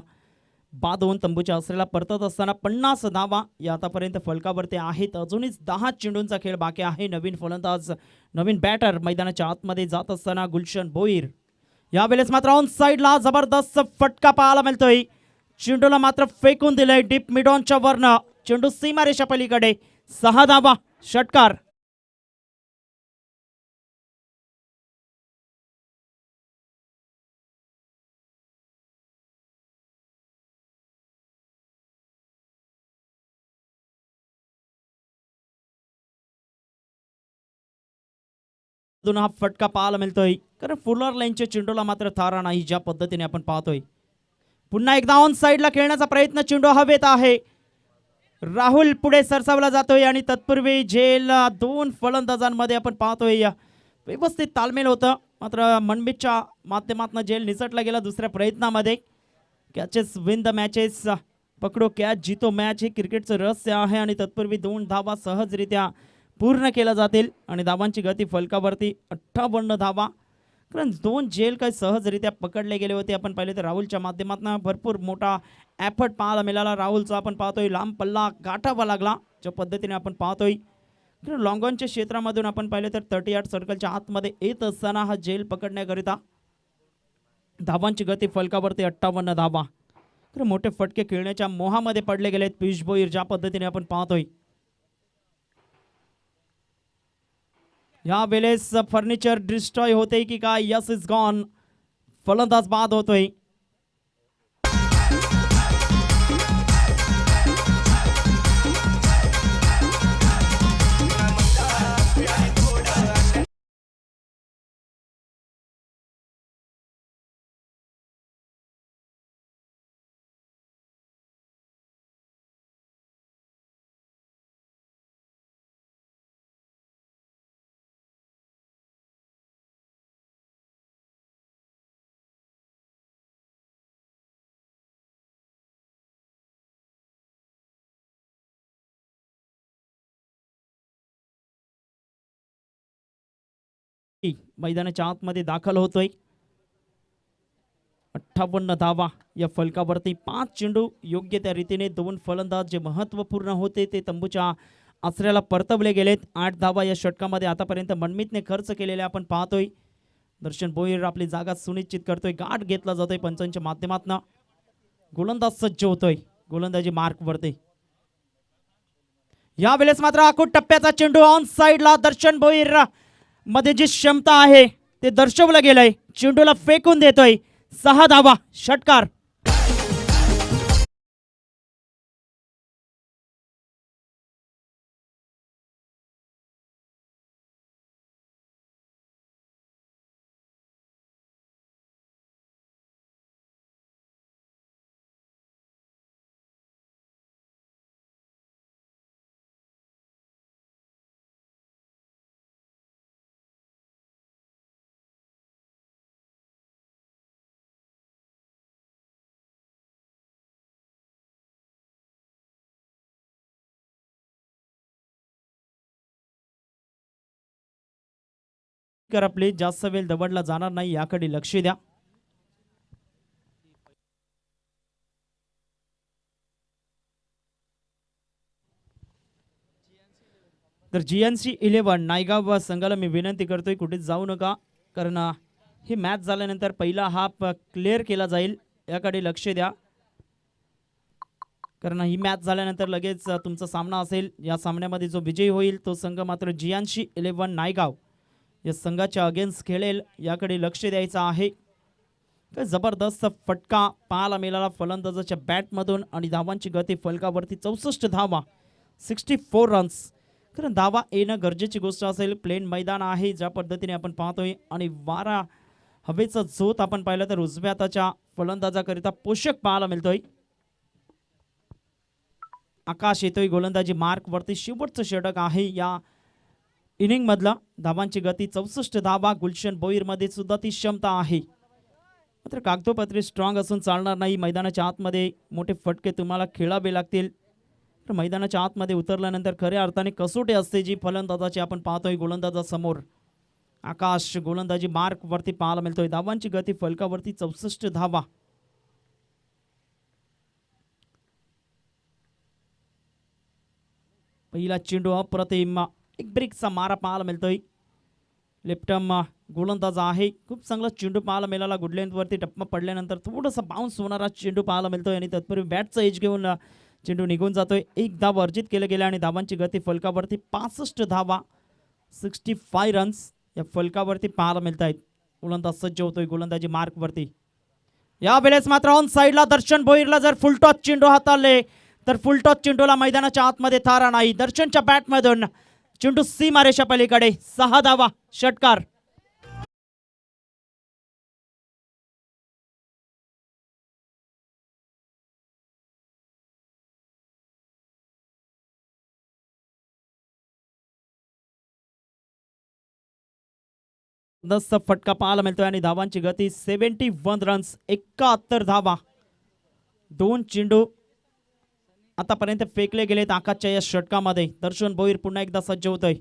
बाद होऊन तंबूच्या आसऱ्याला परतत असताना 50 धावा या आतापर्यंत फलकावरती आहेत. अजूनही 10 चेंडूंचा खेळ बाकी आहे. नवीन फलंदाज, नवीन बॅटर मैदानाच्या आतमध्ये जात असताना गुलशन भोईर. यावेळेस मात्र ऑन साईडला जबरदस्त फटका पाहायला मिळतोय. चेंडूला मात्र फेकून दिलंय डीप मिडॉनच्या वरनं. चेंडू सीमारेषा पलीकडे. 6 धावा, षटकार. हा फटका पाहायला मिळतोय कारण फुलर लाईनच्या चेंडूला मात्र थारा नाही, ज्या पद्धतीने आपण पाहतोय. पुन्हा एकदा ऑन साईडला खेळण्याचा प्रयत्न, चेंडू हवेत आहे. राहुल पुढे सरसावला जातोय आणि तत्पूर्वी झेल 2 फलंदाजांमध्ये आपण पाहतोय व्यवस्थित तालमेल होतं. मात्र मनमितच्या माध्यमातून झेल निसटला गेला दुसऱ्या प्रयत्नामध्ये. कॅचेस विन द मॅचेस, पकडो कॅच जीतो मॅच हे क्रिकेटचं रहस्य आहे आणि तत्पूर्वी 2 धावा सहजरित्या पूर्ण केल्या जातील आणि धावांची गती फलकावरती 58 धावा. कारण 2 झेल काही सहजरित्या पकडले गेले होते. आपण पाहिले तर राहुलच्या माध्यमातून भरपूर मोठा एफर्ट पाहायला मिळाला राहुलचा. आपण पाहतोय लांब पल्ला गाठावा लागला ज्या पद्धतीने आपण पाहतोय. लॉंगॉनच्या क्षेत्रामधून आपण पाहिले तर 38 सर्कलच्या आतमध्ये येत असताना हा झेल पकडण्याकरिता धावांची गती फलकावरती 58 धावा. तर मोठे फटके खेळण्याच्या मोहामध्ये पडले गेलेत पियुष भोईर, ज्या पद्धतीने आपण पाहतोय. या वेळेस फर्निचर डिस्ट्रॉय होते की काय? Yes is gone. फलंदाज बाद होतोय. मैदानाच्या आतमध्ये दाखल होतोय. 58 धावा या फलकावरती. 5 चेंडू योग्य त्या रीतीने 2 फलंदाज जे महत्त्वपूर्ण होते ते तंबूच्या आसऱ्याला परतवले गेलेत. 8 धावा या षटकामध्ये आतापर्यंत मनमितने खर्च केलेले आपण पाहतोय. दर्शन भोईर आपली जागा सुनिश्चित करतोय. गाठ घेतला जातोय पंचांच्या माध्यमातून. गोलंदाज सज्ज होतोय गोलंदाजी मार्कवरती. यावेळेस मात्र आखूड टप्प्याचा चेंडू ऑन साइडला दर्शन भोईर मध्ये जी क्षमता आहे ते दर्शवलं गेलंय. चेंडूला फेकून देतोय. 6 धावा, षटकार. आपले जास्त वेळ दवडला जाणार नाही याकडे लक्ष द्या. तर GNC 11 नायगाव संघाला मी विनंती करतोय कुठेच जाऊ नका, कारण ही मॅच झाल्यानंतर पहिला हाफ क्लिअर केला जाईल याकडे लक्ष द्या. कारण ही मॅच झाल्यानंतर लगेच तुमचा सामना असेल. या सामन्यामध्ये जो विजयी होईल तो संघ मात्र GNC 11 नायगाव या संघाच्या अगेन्स्ट खेळेल याकडे लक्ष द्यायचं आहे. काय जबरदस्त फटका पाहायला मिळाला फलंदाजाच्या बॅटमधून आणि धावांची गती फलकावरती 64 धावा, 64 रन्स. कारण धावा येणं गरजेची गोष्ट असेल. प्लेन मैदान आहे ज्या पद्धतीने आपण पाहतोय आणि वारा हवेचा झोत आपण पाहिलं तर उजव्या हाताच्या फलंदाजाकरिता पोषक पाहायला मिळतोय. आकाश येतोय गोलंदाजी मार्क वरती. शेवटचं षटक आहे या इनिंग मधला. धावांची गती 64 धावा. गुलशन भोईर मध्ये सुद्धा ती क्षमता आहे. मात्र कागदोपत्री स्ट्रॉंग असून चालणार नाही. मैदानाच्या आतमध्ये मोठे फटके तुम्हाला खेळावे लागतील. तर मैदानाच्या आतमध्ये उतरल्यानंतर खऱ्या अर्थाने कसोटी असते जी फलंदाजाची आपण पाहतोय गोलंदाजासमोर. आकाश गोलंदाजी मार्क वरती पाहायला मिळतोय. धावांची गती फलकावरती 64 धावा. पहिला चेंडू अप्रतिम एक ब्रेकचा मारा पाहायला मिळतोय. लेफ्टम गोलंदाज आहे. खूप चांगला चेंडू पाहायला मिळाला. गुड लेंथवरती टप्पा पडल्यानंतर थोडासा बाउन्स होणारा चेंडू पाहायला मिळतोय आणि तत्पूर्वी बॅटचा एज घेऊन चेंडू निघून जातोय. एक धाव अर्जित केले गेले आणि धावांची गती फलकावरती 65 धावा, 65 रन्स या फलकावरती पाहायला मिळत आहेत. गोलंदाज सज्ज होतोय गोलंदाजी मार्कवरती. यावेळेस मात्र ऑन साइडला दर्शन भोईरला जर फुलटॉस चेंडू हाताळले तर फुलटॉस चेंडूला मैदानाच्या आतमध्ये थारा नाही. दर्शनच्या बॅटमधून चेंडू सीमारेषा पलीकडे. 6 धावा, षटकार. फटका पाहायला मिळतोय आणि धावांची गती 71 रन्स, 71 धावा. 2 चेंडू आतापर्यंत फेकले गेलेत आकाशच्या या षटकामध्ये. दर्शन भोईर पुन्हा एकदा सज्ज होतोय.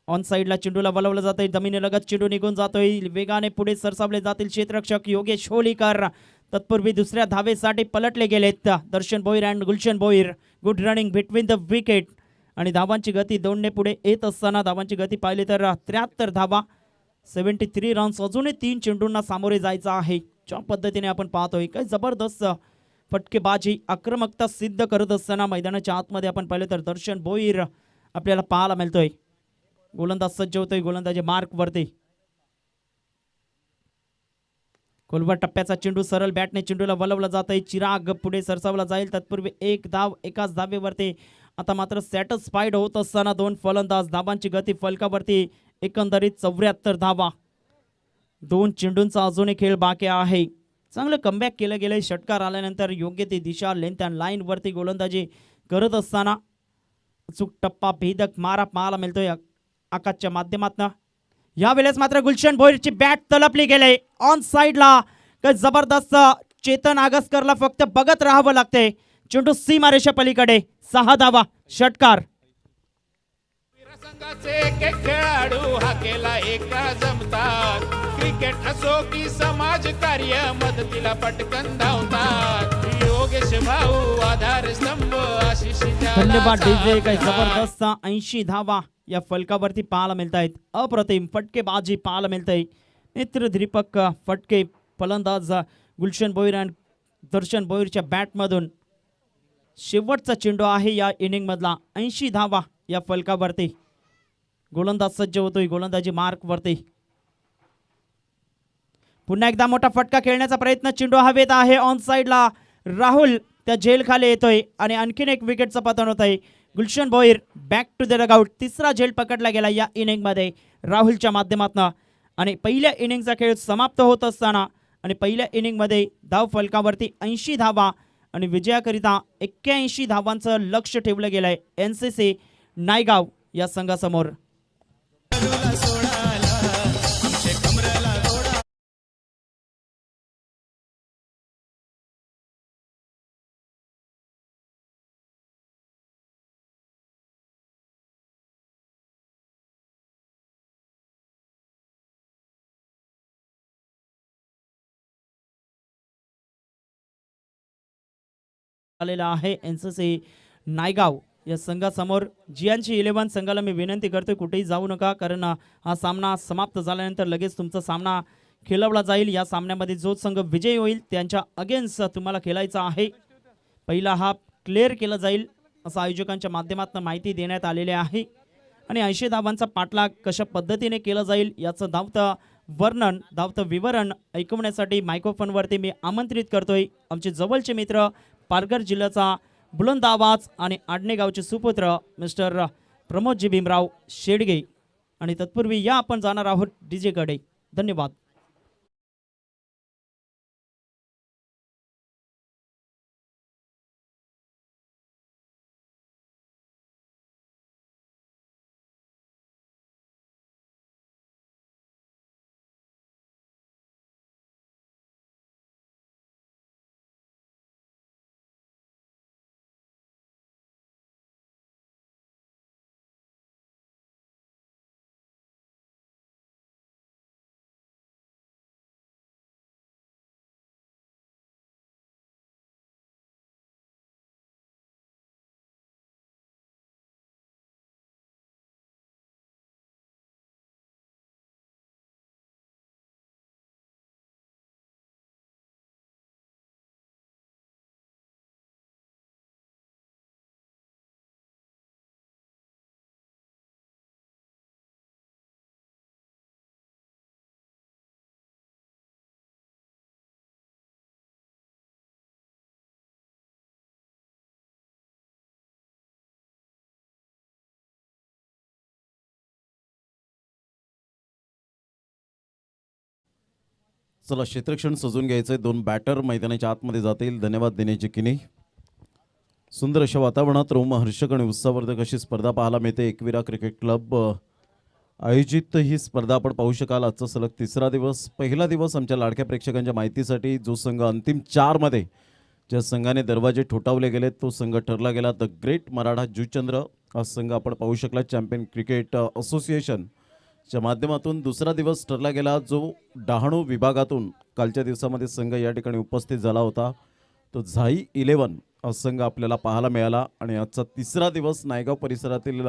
ऑन साइडला चेंडूला वळवलं जातंय. जमिनीलगत चेंडू निघून जातोय. वेगाने पुढे सरसावले जातील क्षेत्ररक्षक योगेश होलीकर. तत्पूर्वी दुसऱ्या धावेसाठी पलटले गेलेत Darshan Bhoir and Gulshan Bhoir. Good running between the wicket आणि धावांची गती 2 ने पुढे येत असताना धावांची गती पाहिली तर 73 धावा, 73 रन्स. अजूनही 3 चेंडूंना सामोरे जायचं आहे. ज्या पद्धतीने आपण पाहतोय काय जबरदस्त फटकेबाजी आक्रमकता सिद्ध करत असताना मैदानाच्या आतमध्ये आपण पाहिलं तर दर्शन भोईर आपल्याला पाहायला मिळतोय. गोलंदाज सज्ज होतोय गोलंदाजी मार्क वरती. खोलवर टप्प्याचा चेंडू सरळ बॅटने चेंडूला वळवला जातोय. चिराग पुढे सरसावला जाईल. तत्पूर्वी एक धाव एकाच धावेवरती आता मात्र सॅटिस्फाईड होत असताना 2 फलंदाज. धावांची गती फलकावरती एकंदरीत 74 धावा. 2 चेंडूंचा अजूनही खेळ बाकी आहे. चांगलं कमबॅक केलं गेलं. षटकार आल्यानंतर योग्य ती दिशा लेंथ अँड लाईन वरती गोलंदाजी करत असताना अचूक टप्पा भेदक मारा पाहायला मिळतोय आकाशच्या माध्यमातून. यावेळेस मात्र गुलशन भोईरची बॅट तलपली गेले ऑन साइडला. काय जबरदस्त चेतन आगसकरला फक्त बघत राहावं लागते. चेंडू सीमारेषा पलीकडे. 6 धावा, षटकार. संघाचे एक एक खेळाडू हा केला एका जमतात. क्रिकेट असो की समाज कार्य मदतीला पटकन धावतात. योगेश भाऊ आधार स्तंभ आशिष धन्यवाद डीजे. काय जबरदस्त 80 धावा या फलकावरती पाहायला मिळत आहेत. अप्रतिम फटकेबाजी पाहायला मिळते. नेत्रदीपक फटके फलंदाज गुलशन भोईर आणि दर्शन भोईरच्या बॅटमधून. शेवटचा चेंडू आहे या इनिंग मधला. 80 धावा या फलकावरती. गोलंदाज सज्ज होतोय गोलंदाजी मार्क वरती. पुन्हा एकदा मोठा फटका खेळण्याचा प्रयत्न. चेंडू हवेत आहे ऑन साइडला. राहुल त्या झेल खाली येतोय आणि आणखीन एक विकेटचं पतन होत आहे. Gulshan Bhoir back to the dugout. तिसरा झेल पकडला गेला या इनिंग मध्ये राहुलच्या माध्यमातून. आणि पहिल्या इनिंगचा खेळ समाप्त होत असताना आणि पहिल्या इनिंग मध्ये धाव फलकावरती 80 धावा आणि विजयाकरिता 81 धावांचं लक्ष ठेवलं गेलंय NCC नायगाव या संघासमोर. आलेला आहे NCC नायगाव या संघासमोर. जियांची 11 संघाला मी विनंती करतोय कुठेही जाऊ नका, कारण हा सामना समाप्त झाल्यानंतर लगेच तुमचा सामना खेळवला जाईल. या सामन्यामध्ये जो संघ विजयी होईल त्यांच्या अगेन्स्ट तुम्हाला खेळायचा आहे. पहिला हाफ क्लिअर केला जाईल असं आयोजकांच्या माध्यमातून माहिती देण्यात आलेली आहे. आणि 80 धावांचा पाठलाग कशा पद्धतीने केला जाईल याचं धावतं वर्णन, धावतं विवरण ऐकवण्यासाठी मायक्रोफोनवरती मी आमंत्रित करतोय आमचे जवळचे मित्र, पालघर जिल्ह्याचा बुलंद आवाज आणि आडणे गावचे सुपुत्र मिस्टर प्रमोदजी भीमराव शेडगे. आणि तत्पूर्वी या आपण जाणार आहोत DJ कडे. धन्यवाद. चला क्षेत्रक्षण सजून घ्यायचंय. 2 बॅटर मैदानाच्या आतमध्ये जातील. धन्यवाद देण्याची की नाही. सुंदर अशा वातावरणात रोमहर्षक आणि उत्साहवर्धक अशी स्पर्धा पाहायला मिळते. एकविरा क्रिकेट क्लब आयोजित ही स्पर्धा आपण पाहू शकाल. आजचा सलग तिसरा दिवस. पहिला दिवस आमच्या लाडक्या प्रेक्षकांच्या माहितीसाठी जो संघ अंतिम 4 मध्ये ज्या संघाने दरवाजे ठोठावले गेले तो संघ ठरला गेला द ग्रेट मराठा जुचंद्र. हा संघ आपण पाहू शकला चॅम्पियन क्रिकेट असोसिएशन च्या माध्यमातून. दुसरा दिवस ठरला गेला जो डहाणू विभागातून कालच्या दिवसामध्ये संघ या ठिकाणी उपस्थित झाला होता तो झाई 11 हा संघ आपल्याला पाहायला मिळाला. आणि आजचा तिसरा दिवस नायगाव परिसरातील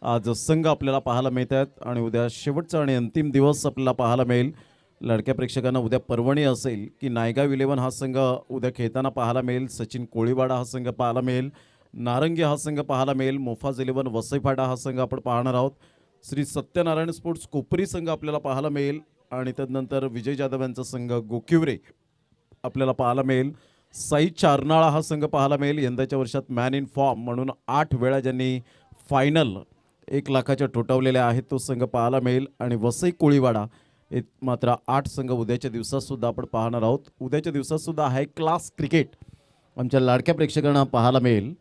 आज संघ आपल्याला पाहायला मिळत आहेत. आणि उद्या शेवटचा आणि अंतिम दिवस आपल्याला पाहायला मिळेल. लाडक्या प्रेक्षकांना उद्या पर्वणी असेल की नायगाव 11 हा संघ उद्या खेळताना पाहायला मिळेल. सचिन कोळीवाडा हा संघ पाहायला मिळेल. नारंगी हा संघ पाहायला मिळेल. मोफाज 11 वसईफाटा हा संघ आपण पाहणार आहोत. श्री सत्यनारायण स्पोर्ट्स कोपरी संघ आपल्याला पाहायला मिळेल. आणि त्यानंतर विजय जाधव यांचा संघ गोकिवरे आपल्याला पाहायला मिळेल. साई चारनाळा हा संघ पाहायला मिळेल. यंदाच्या वर्षात मॅन इन फॉर्म म्हणून 8 वेळा ज्यांनी फायनल 1 लाखाच्या ठोठावलेल्या आहेत तो संघ पाहायला मिळेल. आणि वसई कोळीवाडा हे मात्र 8 संघ उद्याच्या दिवसात सुद्धा आपण पाहणार आहोत. उद्याच्या दिवसात सुद्धा हाय क्लास क्रिकेट आमच्या लाडक्या प्रेक्षकांना पाहायला मिळेल.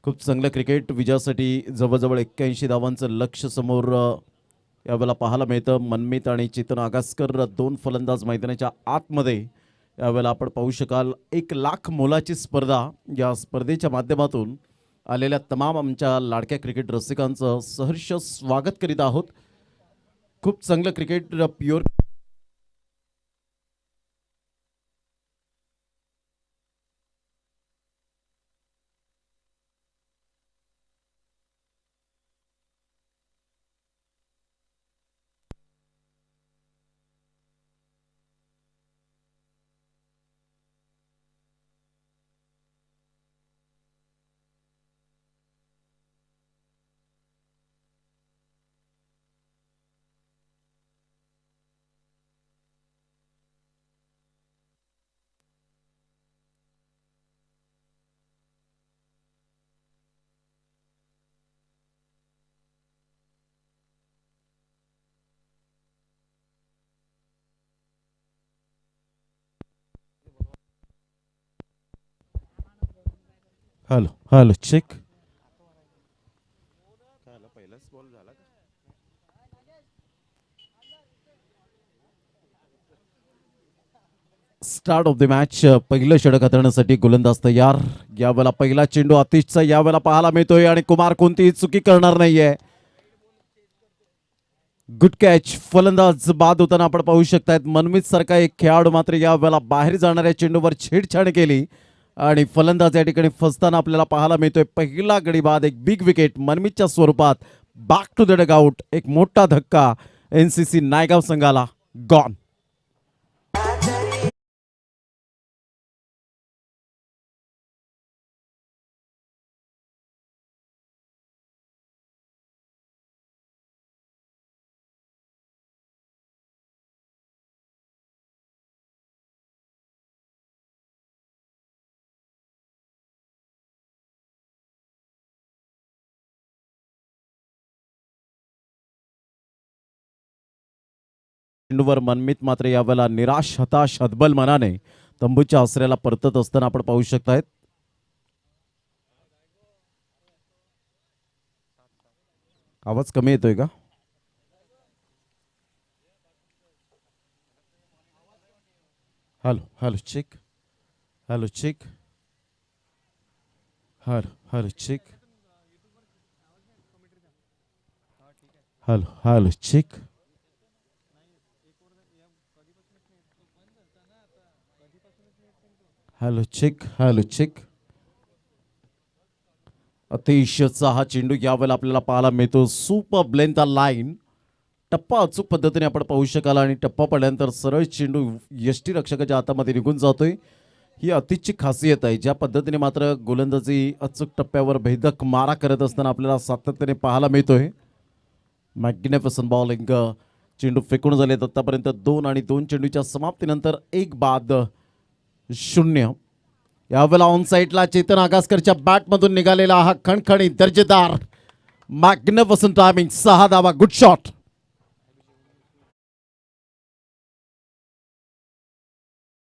खूप चांगलं क्रिकेट. विजयासाठी जवळजवळ 81 धावांचं लक्ष समोर यावेळेला पाहायला मिळतं. मनमीत आणि चेतन आगासकर 2 फलंदाज मैदानाच्या आतमध्ये यावेळेला आपण पाहू शकाल. 1 लाख मोलाची स्पर्धा. या स्पर्धेच्या माध्यमातून आलेल्या तमाम आमच्या लाडक्या क्रिकेट रसिकांचं सहर्ष स्वागत करीत आहोत. खूप चांगलं cricket pure hello hello check. Start of the match. पहिलं षटक हाताळण्यासाठी गोलंदाज तयार. यावेळेला पहिला चेंडू आतिशचा यावेळेला पाहायला मिळतोय आणि कुमार कोणतीही चुकी करणार नाहीये. Good catch. फलंदाज बाद होताना आपण पाहू शकतायत मनमीत सारखा एक खेळाडू मात्र यावेळेला बाहेर जाणाऱ्या चेंडूवर छेडछाड केली आणि फलंदाज या ठिकाणी फसताना आपल्याला पाहायला मिळतोय. पहिला गडी बाद एक बिग विकेट मनमीतच्या स्वरूपात. Back to the dugout. एक मोठा धक्का एनसीसी नायगाव संघाला. गॉन. चेंडूवर मनमीत मात्र यावेळेला निराश हताश हतबल मनाने तंबूच्या आसऱ्याला परतत असताना आपण पाहू शकतायत. आवाज कमी येतोय का? Hello hello check. Hello check. Hello hello check. Hello hello check. Hello check. Hello check. अतिशयचा हा चेंडू यावेळेला आपल्याला पाहायला मिळतो. Super length line. टप्पा अचूक पद्धतीने आपण पाहू शकाल आणि टप्पा पडल्यानंतर सरळ चेंडू यष्टीरक्षकाच्या हातामध्ये निघून जातोय. ही अतिशय खासियत आहे. ज्या पद्धतीने मात्र गोलंदाजी अचूक टप्प्यावर भेदक मारा करत असताना आपल्याला सातत्याने पाहायला मिळतोय. Magnificent bowling. चेंडू फेकून झालेत आतापर्यंत 2 आणि 2 चेंडूच्या समाप्तीनंतर 1 बाद 0. यावेळेला ऑन साईडला चेतन आगासकरच्या बॅटमधून निघालेला हा खणखणी दर्जेदार मॅग्निफिसंट टायमिंग. 6 धावा. Good shot.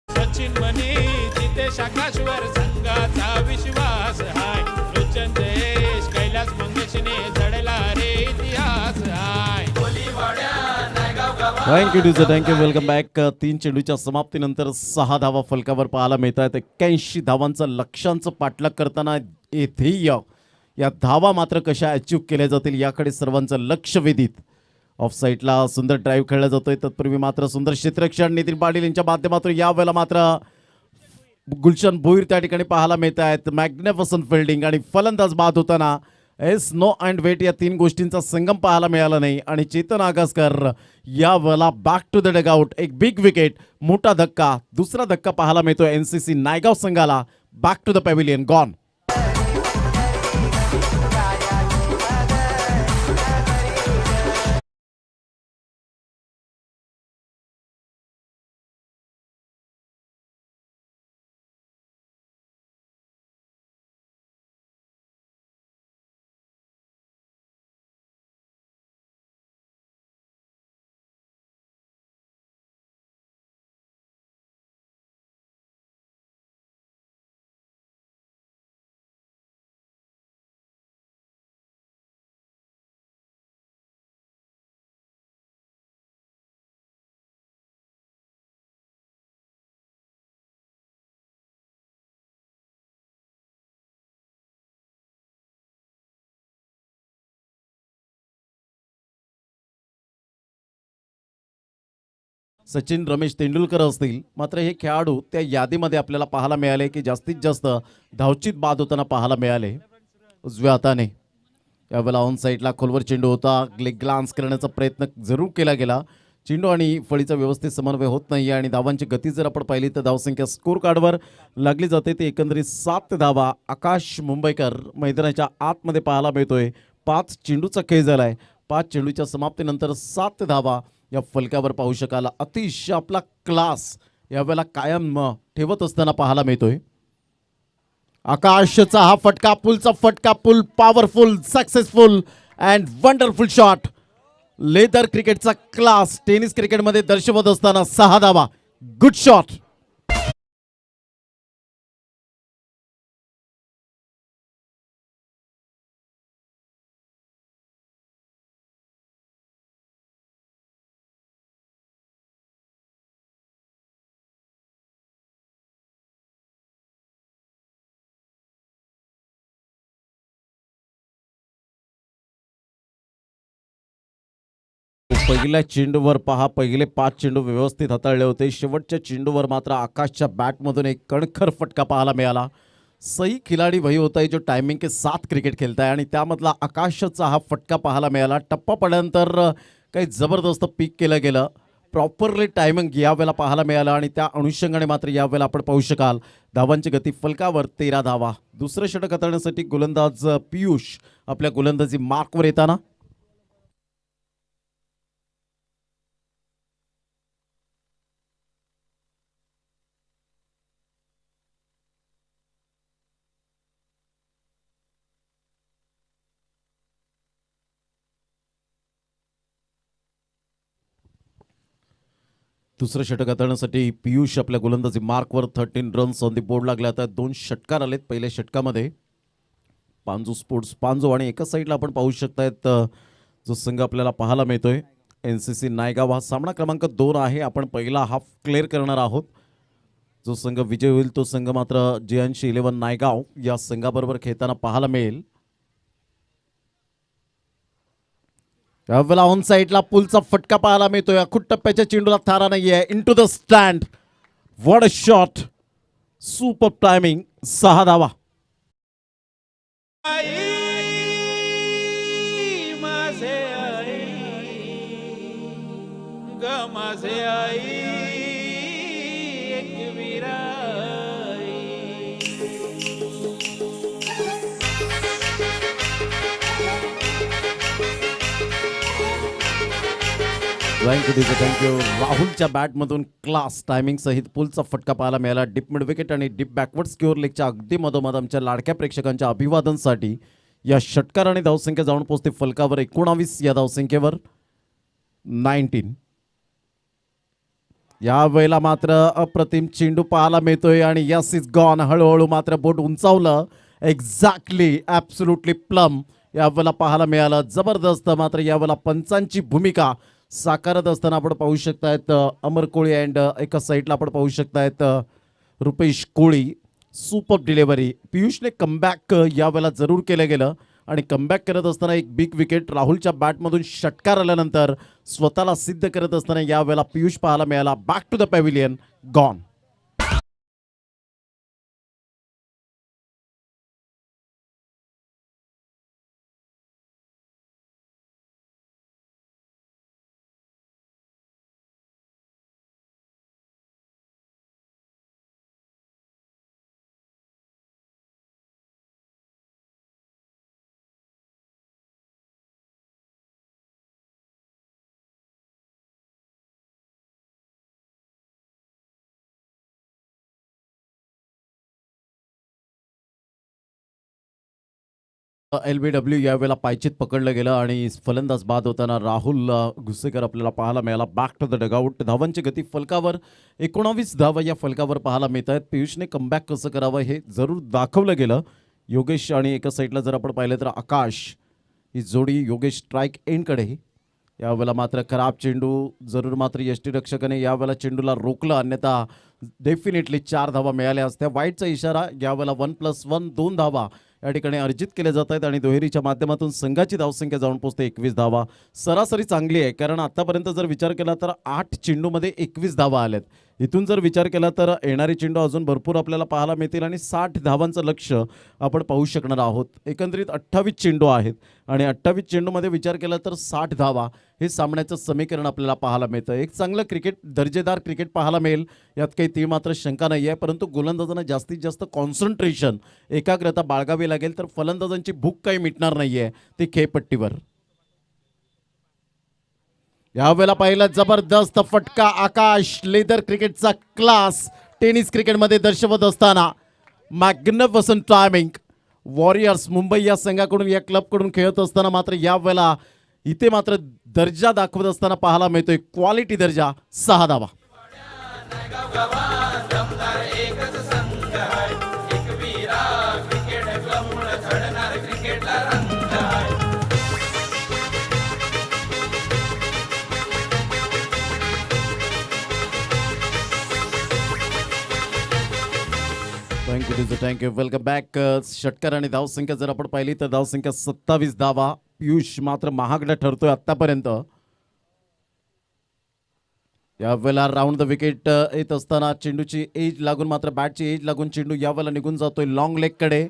सचिन मनी जितेश आकाशवर संघाचा विश्वास हाय. लोचन जयेश कैलास मंगेशने जडला रे इतिहास हाय. थँक्यू. Welcome back. 3 चेंडूच्या समाप्तीनंतर 6 धावा फलकावर पाहायला मिळत आहेत. 81 धावांचं लक्ष्यांचं पाठलाग करताना ध्येय या धावा मात्र कशा अचीव केल्या जातील याकडे सर्वांचं लक्ष वेधित. ऑफ साईडला सुंदर ड्राईव्ह खेळला जातोय. तत्पूर्वी मात्र सुंदर क्षेत्ररक्षण नितीन पाटील यांच्या माध्यमातून यावेळेला मात्र गुलशन भोईर त्या ठिकाणी पाहायला मिळत आहेत. मॅग्निफिसंट फिल्डिंग आणि फलंदाज बाद होताना नो अँड वेट या 3 गोष्टींचा संगम पाहायला मिळाला नाही आणि चेतन आगासकर यावेळेला बॅक टू द डगआउट. एक बिग विकेट. मोठा धक्का. दुसरा धक्का पाहायला मिळतो एनसीसी नायगाव संघाला. Back to the pavilion. Gone. Sachin Ramesh Tendulkar असतील मात्र हे खेळाडू त्या यादीमध्ये आपल्याला पाहायला मिळाले की जास्तीत जास्त धावचित बाद होताना पाहायला मिळाले. उजव्या हाताने यावेळेला ऑन साईडला खोलवर चेंडू होता. ग्लान्स करण्याचा प्रयत्न जरूर केला गेला. चेंडू आणि फळीचा व्यवस्थित समन्वय होत नाही आणि धावांची गती जर आपण पाहिली तर धावसंख्या स्कोर कार्डवर लागली जाते ते एकंदरीत 7 धावा. आकाश मुंबईकर मैदानाच्या आतमध्ये पाहायला मिळतोय. 5 चेंडूचा खेळ झालाय. 5 चेंडूच्या समाप्तीनंतर 7 धावा या फलकावर पाहू शकाल. अतिशय आपला क्लास यावेळेला कायम ठेवत असताना पाहायला मिळतोय. आकाशचा हा फटका. पुलचा फटका. Pull powerful successful and wonderful shot. Leather क्रिकेटचा क्लास टेनिस क्रिकेटमध्ये दर्शवत असताना 6 धावा. Good shot. पहिल्या चेंडूवर पहा, पहिले 5 चेंडू व्यवस्थित हाताळले होते. शेवटच्या चेंडूवर मात्र आकाशच्या बॅटमधून एक कणखर फटका पाहायला मिळाला. सही खिलाडी वही होता है जो टाइमिंग के साथ क्रिकेट खेळता है आणि त्यामधला आकाशचा हा फटका पाहायला मिळाला. टप्पा पडल्यानंतर काही जबरदस्त पीक केलं गेलं. प्रॉपरली टायमिंग यावेळेला पाहायला मिळालं आणि त्या अनुषंगाने मात्र यावेळेला आपण पाहू शकाल धावांची गती फलकावर 13 धावा. दुसरं षटक हाताळण्यासाठी गोलंदाज पियुष आपल्या गोलंदाजी मार्कवर येताना दुसरं षटक हाताळण्यासाठी पियुष आपल्या गोलंदाजी मार्कवर 13 रन्स ऑन दी बोर्ड लागले. आता 2 षटकार आलेत पहिल्या षटकामध्ये. पांजू स्पोर्ट्स पांजू आणि एका साईडला आपण पाहू शकतायत जो संघ आपल्याला पाहायला मिळतोय NCC नायगाव. हा सामना क्रमांक 2 आहे. आपण पहिला हाफ क्लिअर करणार आहोत. जो संघ विजय होईल तो संघ मात्र JNC 11 नायगाव या संघाबरोबर खेळताना पाहायला मिळेल. यावेळेला ऑन साईडला पुलचा फटका पाहायला मिळतोय. अखूट टप्प्याच्या चेंडूला थारा नाहीये. Into the stand. What a shot. Super timing. 6 धावा. आई माझे आई ग माझे आई एकविरा थँक्यू. राहुलच्या बॅटमधून क्लास टायमिंग सहित पुलचा फटका पाहायला मिळाला. डिप मिड विकेट आणि डिप बॅकवर्ड स्क्युअर लेगच्या अगदी मधोमध आमच्या लाडक्या प्रेक्षकांच्या अभिवादनसाठी या षटकाराने धावसंख्या जाऊन पोहोचते फलकावर 19 या धावसंख्येवर 19. या वेळेला मात्र अप्रतिम चेंडू पाहायला मिळतोय आणि यस इज गॉन. हळूहळू मात्र बोट उंचावलं. एक्झॅक्टली ॲब्सोल्युटली प्लम यावेळेला पाहायला मिळालं. जबरदस्त. मात्र यावेळेला पंचांची भूमिका साकारत असताना आपण पाहू शकतायत अमर कोळी अँड एका साईडला आपण पाहू शकतायत रुपेश कोळी. Super delivery. पियुषने कमबॅक यावेळेला जरूर केलं गेलं आणि कमबॅक करत असताना एक बिग विकेट राहुलच्या बॅटमधून षटकार आल्यानंतर स्वतःला सिद्ध करत असताना यावेळेला पियुष पाहायला मिळाला. Back to the pavilion. Gone. LBW यावेळेला पायचीत पकडलं गेलं आणि फलंदाज बाद होताना राहुल घुसेकर आपल्याला पाहायला मिळाला. Back to the dugout. धावांची गती फलकावर 19 धावा या फलकावर पाहायला मिळत आहेत. पियुषने कमबॅक कसं करावं हे जरूर दाखवलं गेलं. योगेश आणि एका साईडला जर आपण पाहिलं तर आकाश ही जोडी योगेश स्ट्राईक एंडकडे. यावेळेला मात्र खराब चेंडू. जरूर मात्र यष्टीरक्षकाने यावेळेला चेंडूला रोखलं. अन्यथा डेफिनेटली 4 धावा मिळाल्या असत्या. वाईटचा इशारा. यावेळेला 1+1 2 धावा या ठिकाणी अर्जित केले जात आहेत आणि दुहेरीच्या माध्यमातून संघाची धावसंख्या जाऊन पोहोचते 21 धावा. सरासरी चांगली आहे कारण आतापर्यंत जर विचार केला तर 8 चेंडूमध्ये 21 धावा आल्यात. इथून जर विचार केला तर येणारे चेंडू अजून भरपूर आपल्याला पाहायला मिळतील आणि 60 धावांचं लक्ष आपण पाहू शकणार आहोत. एकंदरीत 28 चेंडू आहेत आणि 28 चेंडूमध्ये विचार केला तर 60 धावा हे सामन्याचं समीकरण आपल्याला पाहायला मिळतं. एक चांगलं क्रिकेट, दर्जेदार क्रिकेट पाहायला मिळेल यात काही ती मात्र शंका नाही आहे. परंतु गोलंदाजांना जास्तीत जास्त कॉन्सन्ट्रेशन, एकाग्रता बाळगावी लागेल तर फलंदाजांची भूक काही मिटणार नाही आहे ती खेळपट्टीवर. यावेळेला पहिला जबरदस्त फटका. आकाश लेदर क्रिकेटचा क्लास टेनिस क्रिकेटमध्ये दर्शवत असताना मॅग्निफिसंट टायमिंग. वॉरियर्स मुंबई या संघाकडून या क्लबकडून खेळत असताना मात्र यावेळेला इथे मात्र दर्जा दाखवत असताना पाहायला मिळतोय. क्वालिटी दर्जा. 6 धावा. दमदार एकच संघ आहे. एकविरा क्रिकेट क्लबमुळे झडणार क्रिकेटला रंग आहे. थँक्यू. Welcome back. षटकार आणि धावसंख्या जर आपण पाहिली तर धावसंख्या 27 धावा. पियुष मात्र महागडा ठरतोय आतापर्यंत. यावेळेला राऊंड द विकेट येत असताना चेंडूची एज लागून मात्र बॅटची एज लागून चेंडू यावेळेला निघून जातोय लॉंग लेगकडे.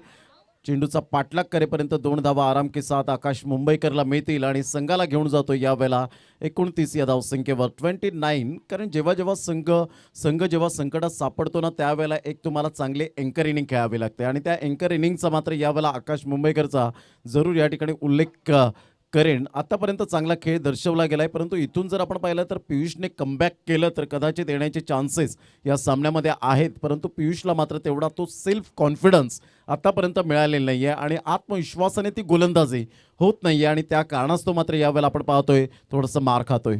चेंडूचा पाठलाग करेपर्यंत 2 धावा आराम के साथ आकाश मुंबईकरला मिळतील आणि संघाला घेऊन जातो यावेळेला 29 या धावसंख्येवर 29. कारण जेव्हा जेव्हा संघ जेव्हा संकटात सापडतो ना त्यावेळेला एक तुम्हाला चांगले अँकर इनिंग खेळावी लागते आणि त्या अँकर इनिंगचा मात्र यावेळेला आकाश मुंबईकरचा जरूर या ठिकाणी उल्लेख करेन. आतापर्यंत चांगला खेळ दर्शवला गेलाय परंतु इथून जर आपण पाहिलं तर पियुषने कमबॅक केलं तर कदाचित येण्याचे चान्सेस या सामन्यामध्ये आहेत. परंतु पियुषला मात्र तेवढा तो सेल्फ कॉन्फिडन्स आतापर्यंत मिळालेला नाहीये आणि आत्मविश्वासाने ती गोलंदाजी होत नाहीये आणि त्या कारणास्तव मात्र यावेळेला आपण पाहतोय थोडंसं मार खातोय.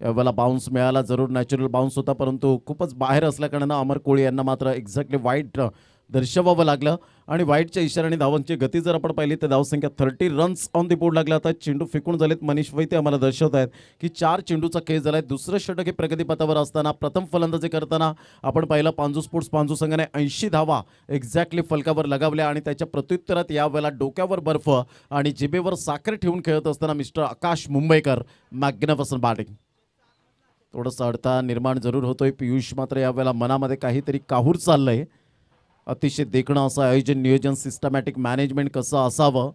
यावेळेला बाउन्स मिळाला, जरूर नॅचरल बाउन्स होता परंतु खूपच बाहेर असल्याकारणानं अमर कोळी यांना मात्र एक्झॅक्टली वाईट दर्शवावं लागलं आणि वाईटच्या इशाऱ्याने धावांची गती जर आपण पाहिली तर धावसंख्या 30 रन्स ऑन दी बोर्ड लागला. आता चेंडू फेकून झालेत. मनीष वैते आम्हाला दर्शवत आहेत की 4 चेंडूचा खेळ झालाय. दुसरं षटक हे प्रगतीपथावर असताना प्रथम फलंदाजी करताना आपण पाहिलं पांजू स्पोर्ट्स पांजू संघाने 80 धावा एक्झॅक्टली फलकावर लगावल्या आणि त्याच्या प्रत्युत्तरात यावेळेला डोक्यावर बर्फ आणि जिभेवर साखर ठेवून खेळत असताना मिस्टर आकाश मुंबईकर मॅग्निफिसंट बॅटिंग. थोडंसं अडथळा निर्माण जरूर होतोय. पियुष मात्र यावेळेला मनामध्ये काहीतरी काहूर चाललंय. अतिशय देखणं असं आयोजन नियोजन सिस्टमॅटिक मॅनेजमेंट कसं असावं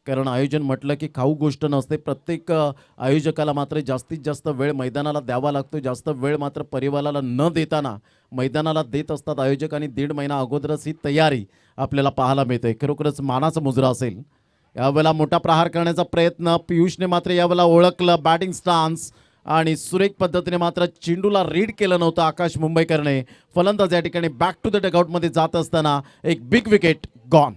कारण आयोजन म्हटलं की खाऊ गोष्ट नसते. प्रत्येक आयोजकाला मात्र जास्तीत जास्त वेळ मैदानाला द्यावा लागतो. जास्त वेळ मात्र परिवाराला न देताना मैदानाला देत असतात आयोजक आणि 1.5 महिना अगोदरच ही तयारी आपल्याला पाहायला मिळते. खरोखरच मानाचा मुजरा असेल. यावेळेला मोठा प्रहार करण्याचा प्रयत्न पियुषने मात्र यावेळेला ओळखलं बॅटिंग स्टान्स आणि सुरेख पद्धतीने मात्र चेंडूला रीड केलं नव्हतं आकाश मुंबईकरने. फलंदाज या ठिकाणी बॅक टू द डगआउटमध्ये जात असताना एक बिग विकेट गॉन.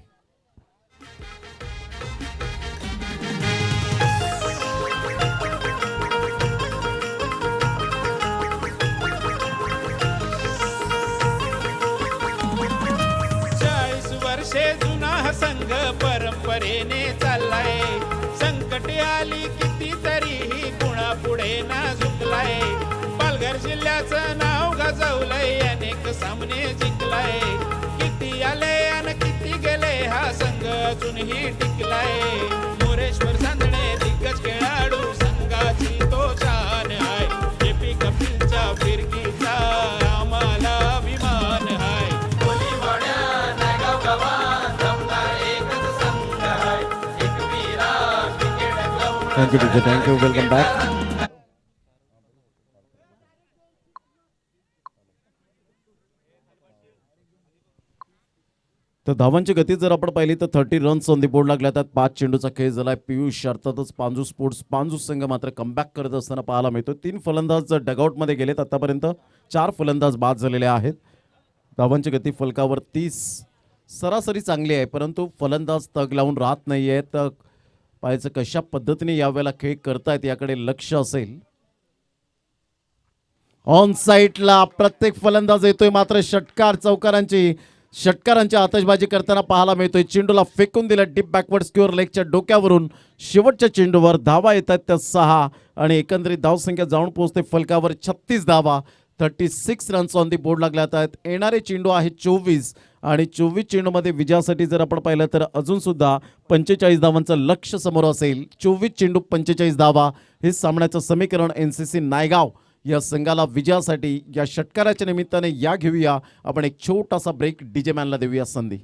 वर्षे जुना हा संघ परंपरेने चाललाय. संकट आली कितीतरी कुणा पुढे ना झुकलाय. पालघर जिल्ह्याचं नाव गाजवलंय अनेक सामने जिंकलाय. किती आले आणि किती गेले हा संघ अजूनही टिकलाय. मोरेश्वर सांदणे दिग्गज खेळाडू संघाची तो शान आहे. जेपी कपिलच्या फिरकीचा आम्हाला अभिमान आहे. कोलीवाड्या नायगाव गावात जमणार एकच संघ आहे. Ekvira cricket club thank you teacher, thank you, welcome back. तर धावांची गती जर आपण पाहिली तर 30 रन्स ऑन दी बोर्ड लागल्या. त्यात 5 चेंडूचा खेळ झालाय. पियुष अर्थातच पांजू स्पोर्ट्स पांजू संघ मात्र कमबॅक करत असताना पाहायला मिळतो. 3 फलंदाज डगआउटमध्ये गेलेत. आतापर्यंत 4 फलंदाज बाद झालेले आहेत. धावांची गती फलकावर 30 सरासरी चांगली आहे परंतु फलंदाज तग लावून राहत नाहीये. तर पाहायचं कशा पद्धतीने यावेळेला खेळ करतायत याकडे लक्ष असेल. ऑन साईडला प्रत्येक फलंदाज येतोय मात्र षटकारांची आतषबाजी करताना पाहायला मिळतोय. चेंडूला फेकून दिलं डीप बॅकवर्ड स्क्युअर लेगच्या डोक्यावरून. शेवटच्या चेंडूवर धावा येतात त्या 6 आणि एकंदरीत धावसंख्या जाऊन पोहोचते फलकावर 36 धावा. 36 रन्स ऑन दी बोर्ड लागल्या आहेत. येणारे चेंडू आहे 24 आणि 24 चेंडूमध्ये विजयासाठी जर आपण पाहिलं तर अजून सुद्धा 45 धावांचं लक्ष समोर असेल. 24 चेंडू 45 धावा हे सामन्याचं समीकरण. NCC नायगाव या संघाला विजयासाठी या षटकाराच्या निमित्ताने या घेऊया आपण एक छोटासा ब्रेक. डीजे मॅनला देऊया संधी.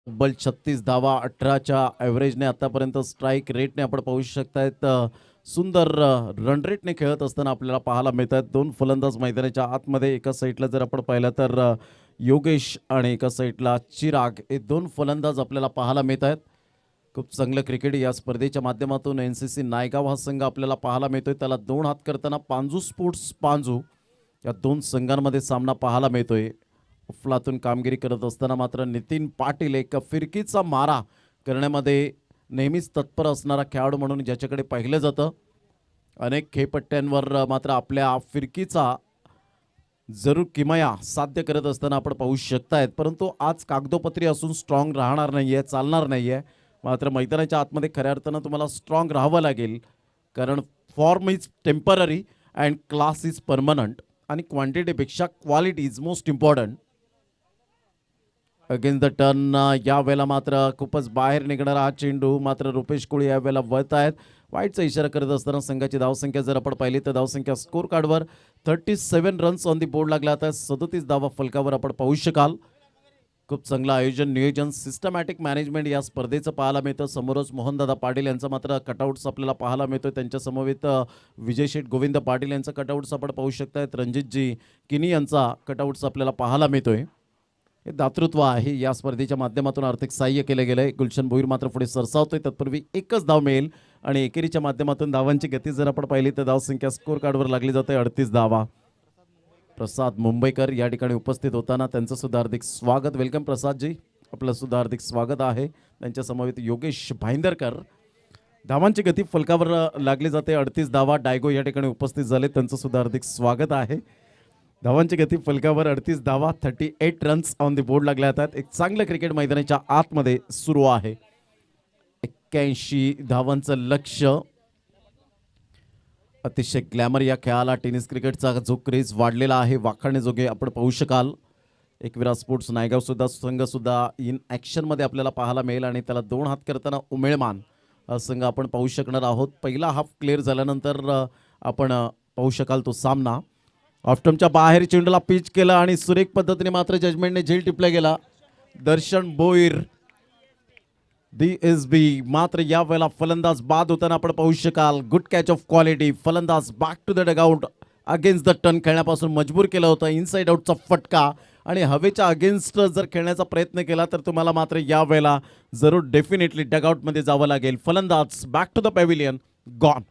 तब्बल 36 धावा 18च्या ॲव्हरेजने आतापर्यंत स्ट्राईक रेटने आपण पाहू शकतायत. सुंदर रन रेटने खेळत असताना आपल्याला पाहायला मिळत आहेत. 2 फलंदाज मैदानाच्या आतमध्ये. एका साईडला जर आपण पाहिलं तर योगेश आणि एका साईडला चिराग हे 2 फलंदाज आपल्याला पाहायला मिळत आहेत. खूप चांगलं क्रिकेट या स्पर्धेच्या माध्यमातून NCC नायगाव हा संघ आपल्याला पाहायला मिळतोय. त्याला 2 हात करताना पांजू स्पोर्ट्स पांजू या 2 संघांमध्ये सामना पाहायला मिळतोय. अफलातून कामगिरी करत असताना मात्र नितीन पाटील एक फिरकीचा मारा करण्यामध्ये नेहमीच तत्पर असणारा खेळाडू म्हणून ज्याच्याकडे पाहिलं जातं. अनेक खेळपट्ट्यांवर मात्र आपल्या फिरकीचा जरूर किमया साध्य करत असताना आपण पाहू शकतायत. परंतु आज कागदोपत्री असून स्ट्रॉंग राहणार नाही आहे, चालणार नाही आहे. मात्र मैदानाच्या आतमध्ये खऱ्या अर्थानं तुम्हाला स्ट्रॉंग राहावं लागेल, कारण form is temporary and class is permanent आणि क्वांटिटीपेक्षा quality is most important. Against the turn यावेळेला मात्र खूपच बाहेर निघणारा हा चेंडू मात्र रुपेश कोळी यावेळेला वळत आहेत. वाईटचा इशारा करत असताना संघाची धावसंख्या जर आपण पाहिली तर धावसंख्या स्कोर कार्डवर 37 रन्स ऑन दी बोर्ड लागला. आता 37 धावा फलकावर आपण पाहू शकाल. खूप चांगलं आयोजन, नियोजन, सिस्टमॅटिक मॅनेजमेंट या स्पर्धेचं पाहायला मिळतं. समोरच मोहनदादा पाटील यांचा मात्र कटआउट्स आपल्याला पाहायला मिळतोय. त्यांच्या समवेत विजय शेठ गोविंद पाटील यांचा कटआउट्स आपण पाहू शकतायत. रणजितजी किनी यांचा कटआउट्स आपल्याला पाहायला मिळतोय. हे दातृत्व आहे. या स्पर्धेच्या माध्यमातून आर्थिक सहाय्य केलं गेलंय. गुलशन भोईर मात्र पुढे सरसावतोय. तत्पूर्वी एकच धाव मिळेल आणि एकेरीच्या माध्यमातून धावांची गती जर आपण पाहिली तर धावसंख्या स्कोर कार्डवर लागली जाते 38 धावा. प्रसाद मुंबईकर या ठिकाणी उपस्थित होताना त्यांचं सुद्धा हार्दिक स्वागत. वेलकम प्रसादजी, आपलं सुद्धा हार्दिक स्वागत आहे. त्यांच्या समवेत योगेश भाईंदरकर. धावांची गती फलकावर लागली जाते 38 धावा. डायगो या ठिकाणी उपस्थित झाले, त्यांचं सुद्धा हार्दिक स्वागत आहे. धावांची गती फलकावर 38 धावा, 38 रन्स ऑन दी बोर्ड लागल्या जातात. एक चांगलं क्रिकेट मैदानाच्या आतमध्ये सुरू आहे. 81 धावांचं लक्ष्य. अतिशय ग्लॅमर या खेळाला, टेनिस क्रिकेटचा जो क्रेज वाढलेला आहे वाखाणण्याजोगे आपण पाहू शकाल. एकविरा स्पोर्ट्स नायगाव सुद्धा संघ सुद्धा इन ॲक्शनमध्ये आपल्याला पाहायला मिळेल आणि त्याला 2 हात करताना उमेळमान हा संघ आपण पाहू शकणार आहोत. पहिला हाफ क्लिअर झाल्यानंतर आपण पाहू शकाल तो सामना. ऑफ्टमच्या बाहेर चेंडूला पिच केला आणि सुरेख पद्धतीने मात्र जजमेंटने झेल टिपला गेला. दर्शन भोईर DSB मात्र या वेळेला फलंदाज बाद होताना आपण पाहू शकाल. Good catch of quality. फलंदाज back to the dugout against the turn खेळण्यापासून मजबूर केलं होतं. इनसाइड आउटचा फटका आणि हवेच्या अगेन्स्ट जर खेळण्याचा प्रयत्न केला तर तुम्हाला मात्र या वेळेला जरूर डेफिनेटली डगआउटमध्ये जावं लागेल. फलंदाज back to the pavilion, gone.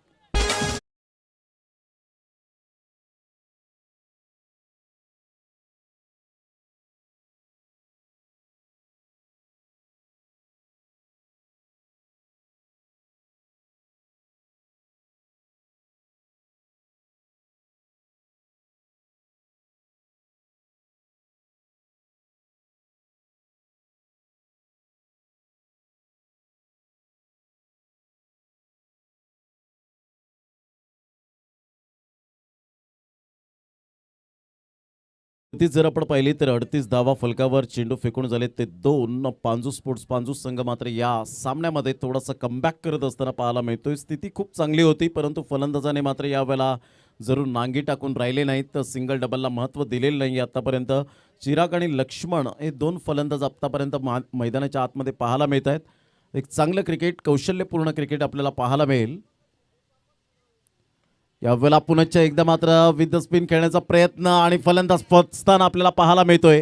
ती जर आपण पाहिली तर 38 धावा फलकावर चेंडू फेकून झाले ते 2. पांजू स्पोर्ट्स पांजू संघ मात्र या सामन्यामध्ये थोडासा कमबॅक करत असताना पाहायला मिळतोय. स्थिती खूप चांगली होती परंतु फलंदाजाने मात्र यावेळेला जरूर नांगी टाकून राहिले नाहीत. तर सिंगल डबलला महत्त्व दिलेलं नाही आतापर्यंत. चिराग आणि लक्ष्मण हे 2 फलंदाज आतापर्यंत मैदानाच्या आतमध्ये पाहायला मिळत आहेत. एक चांगलं क्रिकेट, कौशल्यपूर्ण क्रिकेट आपल्याला पाहायला मिळेल. यावेळेला पुनश्च एकदा मात्र विथ द स्पिन खेळण्याचा प्रयत्न आणि फलंदाज फसताना आपल्याला पाहायला मिळतोय.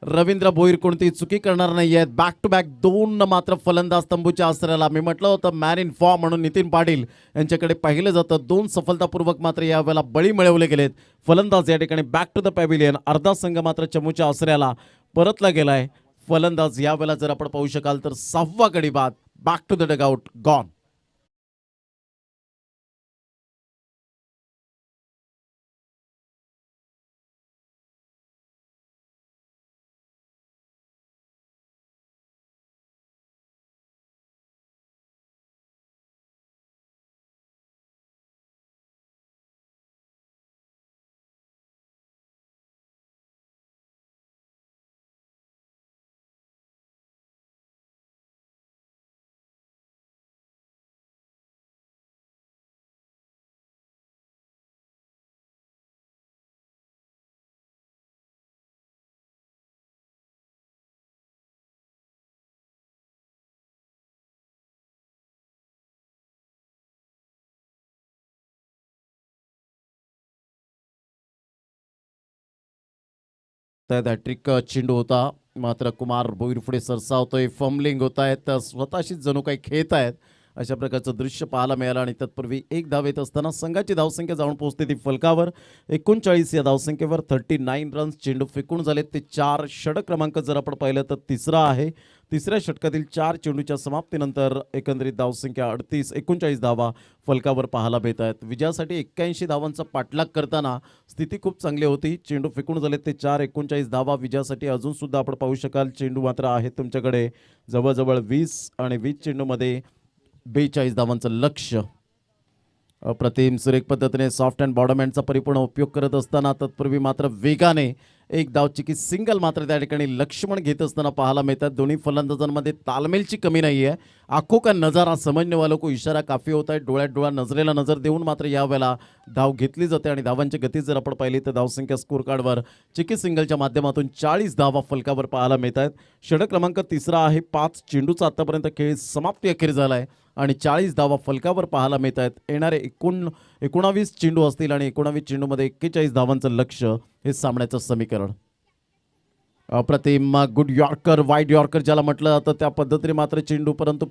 रवींद्र भोईर कोणतीही चुकी करणार नाही आहेत. बॅक टू बॅक 2 मात्र फलंदाज तंबूच्या आसऱ्याला. मी म्हटलं होतं मॅन इन फॉर्म म्हणून नितीन पाटील यांच्याकडे पाहिलं जातं. 2 सफलतापूर्वक मात्र यावेळेला बळी मिळवले गेलेत. फलंदाज या ठिकाणी बॅक टू द पॅव्हिलियन. अर्धा संघ मात्र चमूच्या आसऱ्याला परतला गेलाय. फलंदाज यावेळेला जर आपण पाहू शकाल तर 6वा गडी बाद. Back to the dugout, gone. त्यात हॅट्रिक चेंडू होता मात्र कुमार भोईर पुढे सरसावतोय. फंबलिंग होत आहेत, स्वतःशीच जणू काही खेळत आहेत अशा प्रकारचं दृश्य पाहायला मिळालं आणि तत्पूर्वी एक धाव येत असताना संघाची धावसंख्या जाऊन पोहोचते ती फलकावर 39 या धावसंख्येवर 39 रन्स. चेंडू फेकून झाले ते 4. षटक क्रमांक जर आपण पाहिलं तर तिसरा आहे. तिसऱ्या षटकातील 4 चेंडूच्या समाप्तीनंतर एकंदरीत धावसंख्या 39 धावा फलकावर पाहायला मिळत आहेत. विजयासाठी 81 धावांचा पाठलाग करताना स्थिती खूप चांगली होती. चेंडू फेकून झाले ते 4. 39 धावा विजयासाठी अजून सुद्धा आपण पाहू शकाल. चेंडू मात्र आहे तुमच्याकडे जवळजवळ 20 आणि 20 चेंडूमध्ये 42 धावांचं लक्ष्य. अप्रतिम सुरेख पद्धतीने सॉफ्ट अँड बॉटम हँडचा परिपूर्ण उपयोग करत असताना तत्पूर्वी मात्र वेगाने एक धावचीकी सिंगल मात्र त्या ठिकाणी लक्ष्मण घेत असताना पाहायला मिळतात. दोन्ही फलंदाजांमध्ये तालमेलची कमी नाही आहे. आखो का नजारा समजने वालों को इशारा काफी होता है. डोळ्यात डोळा नजरेला नजर देऊन मात्र यावेळेला धाव घेतली जाते आणि धावांची गती जर आपण पाहिली तर धावसंख्या स्कोर कार्डवर चिकी सिंगलच्या माध्यमातून 40 धावा फलकावर पाहायला मिळत आहेत. षटक क्रमांक तिसरा आहे. 5 चेंडूचा आतापर्यंत खेळ समाप्ती अखेर झाला आहे आणि 40 धावा फलकावर पाहायला मिळत आहेत. येणारे 19 चेंडू असतील आणि 19 चेंडूमध्ये 41 धावांचं लक्ष्य हे सामन्याचं समीकरण. अप्रतिम गुड यॉर्कर वाईड यॉर्कर ज्याला म्हटलं जातं त्या पद्धतीने मात्र चेंडू, परंतु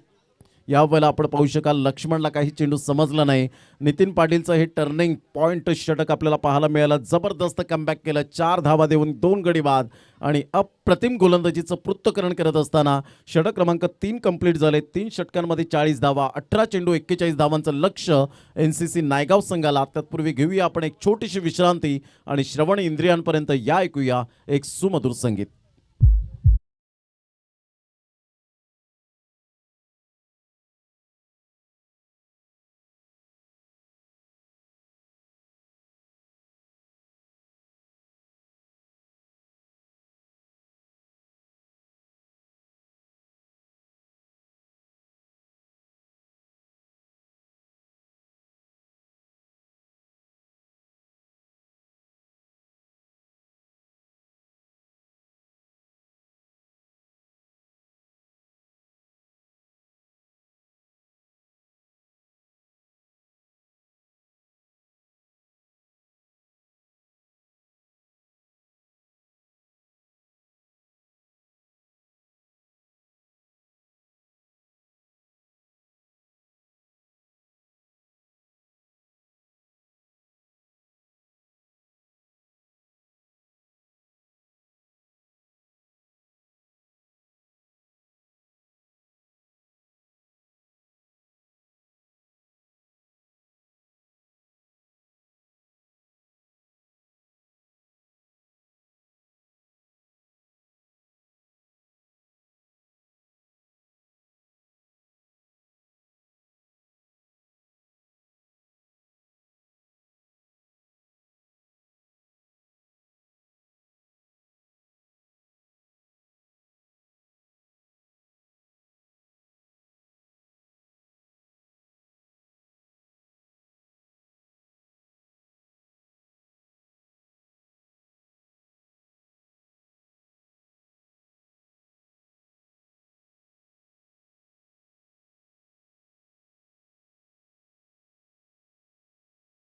यावेळेला आपण पाहू शकाल लक्ष्मणला काही चेंडू समजला नाही. नितीन पाटीलचं हे टर्निंग पॉईंट षटक आपल्याला पाहायला मिळालं. जबरदस्त कमबॅक केलं. 4 धावा देऊन 2 गडी बाद आणि अप्रतिम गोलंदाजीचं पृथ्थकरण करत असताना षटक क्रमांक 3 कंप्लीट झाले. 3 षटकांमध्ये 40 धावा, 18 चेंडू, 41 धावांचं लक्ष्य NCC नायगाव संघाला. तत्पूर्वी घेऊया आपण एक छोटीशी विश्रांती आणि श्रवण इंद्रियांपर्यंत या ऐकूया एक सुमधुर संगीत.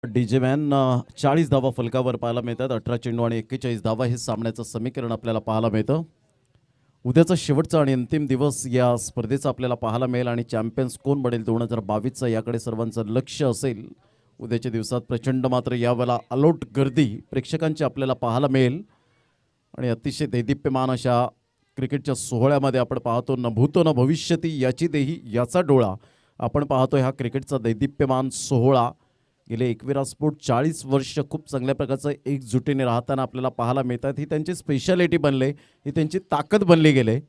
डीजे मॅन 40 धावा फलकावर पाहायला मिळतात. 18 चेंडू आणि 41 धावा हे सामन्याचं समीकरण आपल्याला पाहायला मिळतं. उद्याचा शेवटचा आणि अंतिम दिवस या स्पर्धेचा आपल्याला पाहायला मिळेल आणि चॅम्पियन्स कोण बनेल 2022चा याकडे सर्वांचं लक्ष असेल. उद्याच्या दिवसात प्रचंड मात्र यावेळेला अलोट गर्दी प्रेक्षकांची आपल्याला पाहायला मिळेल आणि अतिशय दैदिप्यमान अशा क्रिकेटच्या सोहळ्यामध्ये आपण पाहतो न भूतो न भविष्यती याची देही याचा डोळा. आपण पाहतोय हा क्रिकेटचा दैदिप्यमान सोहळा. गेले एकविरा स्पोर्ट 40 वर्ष खूप चांगल्या प्रकारचं एकजुटीने राहताना आपल्याला पाहायला मिळतात. ही त्यांची स्पेशालिटी बनले, ही त्यांची ताकद बनली गेले.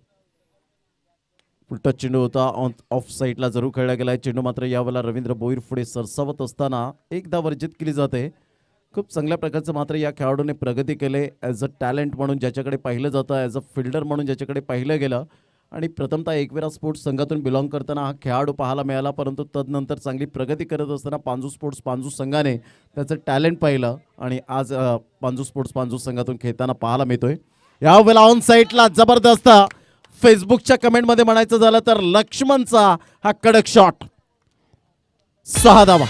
उलटा चेंडू होता ऑफ साईडला जरूर खेळला गेला. चेंडू मात्र यावेळेला रवींद्र बोईर पुढे सरसावत असताना एकदा वर्जित केली जाते. खूप चांगल्या प्रकारचं मात्र या खेळाडूने प्रगती केले. ॲज अ टॅलेंट म्हणून ज्याच्याकडे पाहिलं जातं, ॲज अ फिल्डर म्हणून ज्याच्याकडे पाहिलं गेलं आणि प्रथमतः एकविरा स्पोर्ट्स संघातून बिलॉंग करताना हा खेळाडू पाहायला मिळाला. परंतु तदनंतर चांगली प्रगती करत असताना पांजू स्पोर्ट्स पांजू संघाने त्याचं टॅलेंट पाहिलं आणि आज पांजू स्पोर्ट्स पांजू संघातून खेळताना पाहायला मिळतोय. यावेळेला ऑन साईडला जबरदस्त फेसबुकच्या कमेंटमध्ये म्हणायचं झालं तर लक्ष्मणचा हा कडक शॉट. 6 धावा.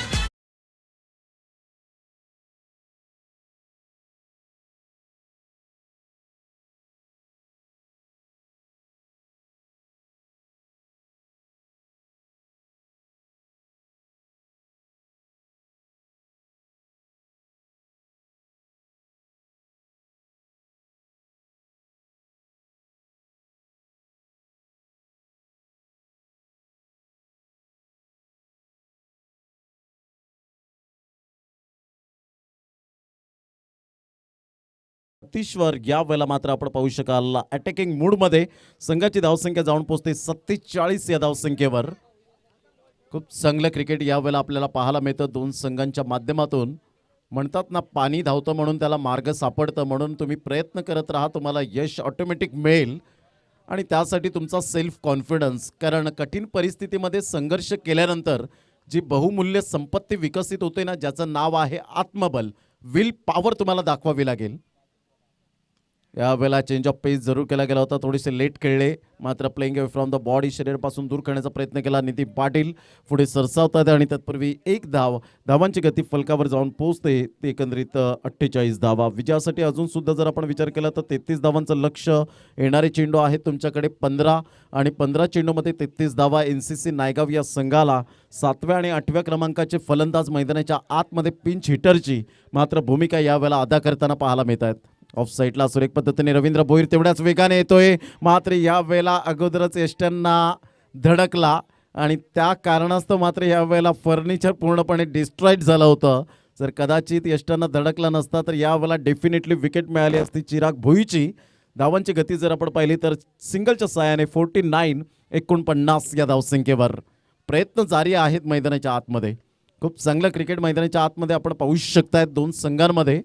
जगदीश्वर या वेळेला मात्र आपण पाहू शकाल अटॅकिंग मूडमध्ये संघाची धावसंख्या जाऊन पोहोचते 47 या धावसंख्येवर. खूप चांगलं क्रिकेट या वेळेला आपल्याला पाहायला मिळतं दोन संघांच्या माध्यमातून. म्हणतात ना, पाणी धावतं म्हणून त्याला मार्ग सापडतं, म्हणून तुम्ही प्रयत्न करत राहा, तुम्हाला यश ऑटोमॅटिक मिळेल. आणि त्यासाठी तुमचा सेल्फ कॉन्फिडन्स, कारण कठीण परिस्थितीमध्ये संघर्ष केल्यानंतर जी बहुमूल्य संपत्ती विकसित होते ना, ज्याचं नाव आहे आत्मबल, विल पॉवर, तुम्हाला दाखवावी लागेल. यावेळेला चेंज ऑफ पेस जरूर केला गेला होता, थोडेसे लेट खेळले, मात्र playing away from the body, शरीरापासून दूर करण्याचा प्रयत्न केला. नितीन पाटील पुढे सरसावतात आणि तत्पूर्वी एक धावांची गती फलकावर जाऊन पोहोचते. ते एकंदरीत 48 धावा विजयासाठी. अजून सुद्धा जर आपण विचार केला तर 33 धावांचं लक्ष. येणारे चेंडू आहेत तुमच्याकडे 15 आणि 15 चेंडूमध्ये 33 धावा. NCC नायगाव या संघाला 7व्या आणि 8व्या क्रमांकाचे फलंदाज मैदानाच्या आतमध्ये पिंच हिटरची मात्र भूमिका यावेळेला अदा करताना पाहायला मिळत आहेत. ऑफ साईडला सुरेख पद्धतीने रवींद्र भोईर तेवढ्याच वेगाने येतोय, मात्र या वेळेला अगोदरच यष्ट्यांना धडकला आणि त्या कारणास्तव मात्र या वेळेला फर्निचर पूर्णपणे डिस्ट्रॉईड झालं होतं. जर कदाचित यष्ट्यांना धडकला नसता तर या वेळेला डेफिनेटली विकेट मिळाली असती चिराग भोईची. धावांची गती जर आपण पाहिली तर सिंगलच्या साहाय्याने 49 या धावसंख्येवर प्रयत्न जारी आहेत मैदानाच्या आतमध्ये. खूप चांगलं क्रिकेट मैदानाच्या आतमध्ये आपण पाहू शकतायत दोन संघांमध्ये.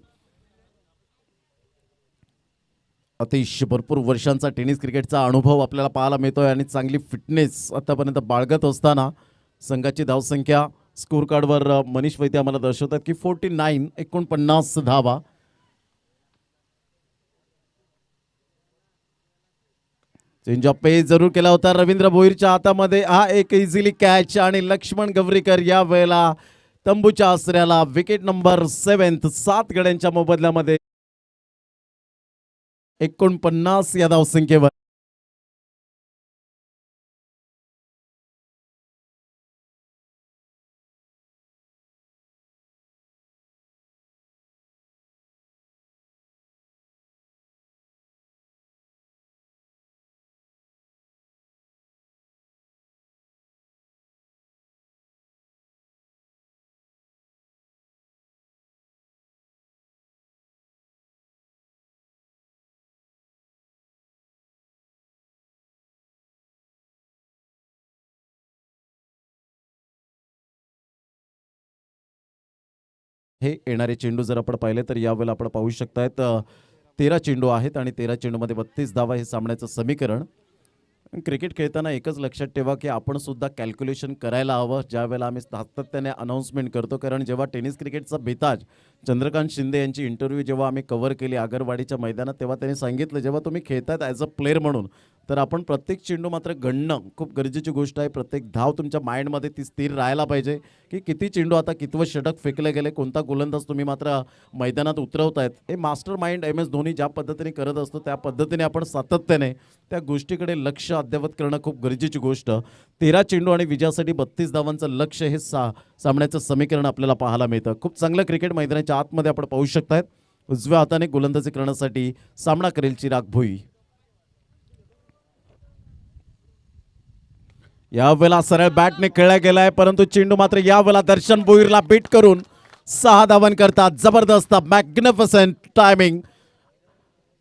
अतिशय भरपूर वर्षांचा टेनिस क्रिकेटचा अनुभव आपल्याला पाहायला मिळतोय आणि चांगली फिटनेस आतापर्यंत बाळगत असताना संघाची धावसंख्या स्कोर कार्डवर मनीष वैद्य आम्हाला दर्शवतात की 49 धावा. चेंज ऑफ पेस जरूर केला होता रवींद्र भोईरच्या हातामध्ये. हा एक इझिली कॅच आणि लक्ष्मण गवरीकर या वेळेला तंबूच्या आसऱ्याला विकेट नंबर 7. 7 गड्यांच्या मोबदल्यामध्ये 49 या धावसंख्येवर. हे येणारे चेंडू जर आपण पाहिले तर यावेळेला आपण पाहू शकतायत 13 चेंडू आहेत आणि 13 चेंडूमध्ये 32 धावा हे सामन्याचं समीकरण. क्रिकेट खेळताना एकच लक्षात ठेवा की आपण सुद्धा कॅल्क्युलेशन करायला हवं ज्या वेळेला आम्ही सातत्याने अनाऊन्समेंट करतो. कारण जेव्हा टेनिस क्रिकेटचा बेताज चंद्रकांत शिंदे यांची इंटरव्ह्यू जेव्हा आम्ही कव्हर केली आगरवाडीच्या मैदानात, तेव्हा त्यांनी सांगितलं जेव्हा तुम्ही खेळतात ॲज अ प्लेअर म्हणून तर आपण प्रत्येक चेंडू मात्र गणणं खूप गरजेची गोष्ट आहे. प्रत्येक धाव तुमच्या माइंडमध्ये ती स्थिर राहायला पाहिजे की किती चेंडू आता कितवं षटक फेकले गेले, कोणता गोलंदाज तुम्ही मात्र मैदानात उतरवतायत. हे मास्टर माइंड MS धोनी ज्या पद्धतीने करत असतो त्या पद्धतीने आपण सातत्याने त्या गोष्टीकडे लक्ष अद्यावत करणं खूप गरजेची गोष्ट. 13 चेंडू आणि विजयासाठी 32 धावांचं लक्ष हे सामन्याचं समीकरण आपल्याला पाहायला मिळतं. खूप चांगलं क्रिकेट मैदानाच्या आतमध्ये आपण पाहू शकतायत. उजव्या हाताने गोलंदाजी करण्यासाठी सामना करेल चिराग भोई. यावेळेला सरळ बॅटने खेळला गेलाय, परंतु चेंडू मात्र यावेळेला दर्शन भोईरला बीट करून 6 धावन करतात. जबरदस्त मॅग्निफिसंट टायमिंग.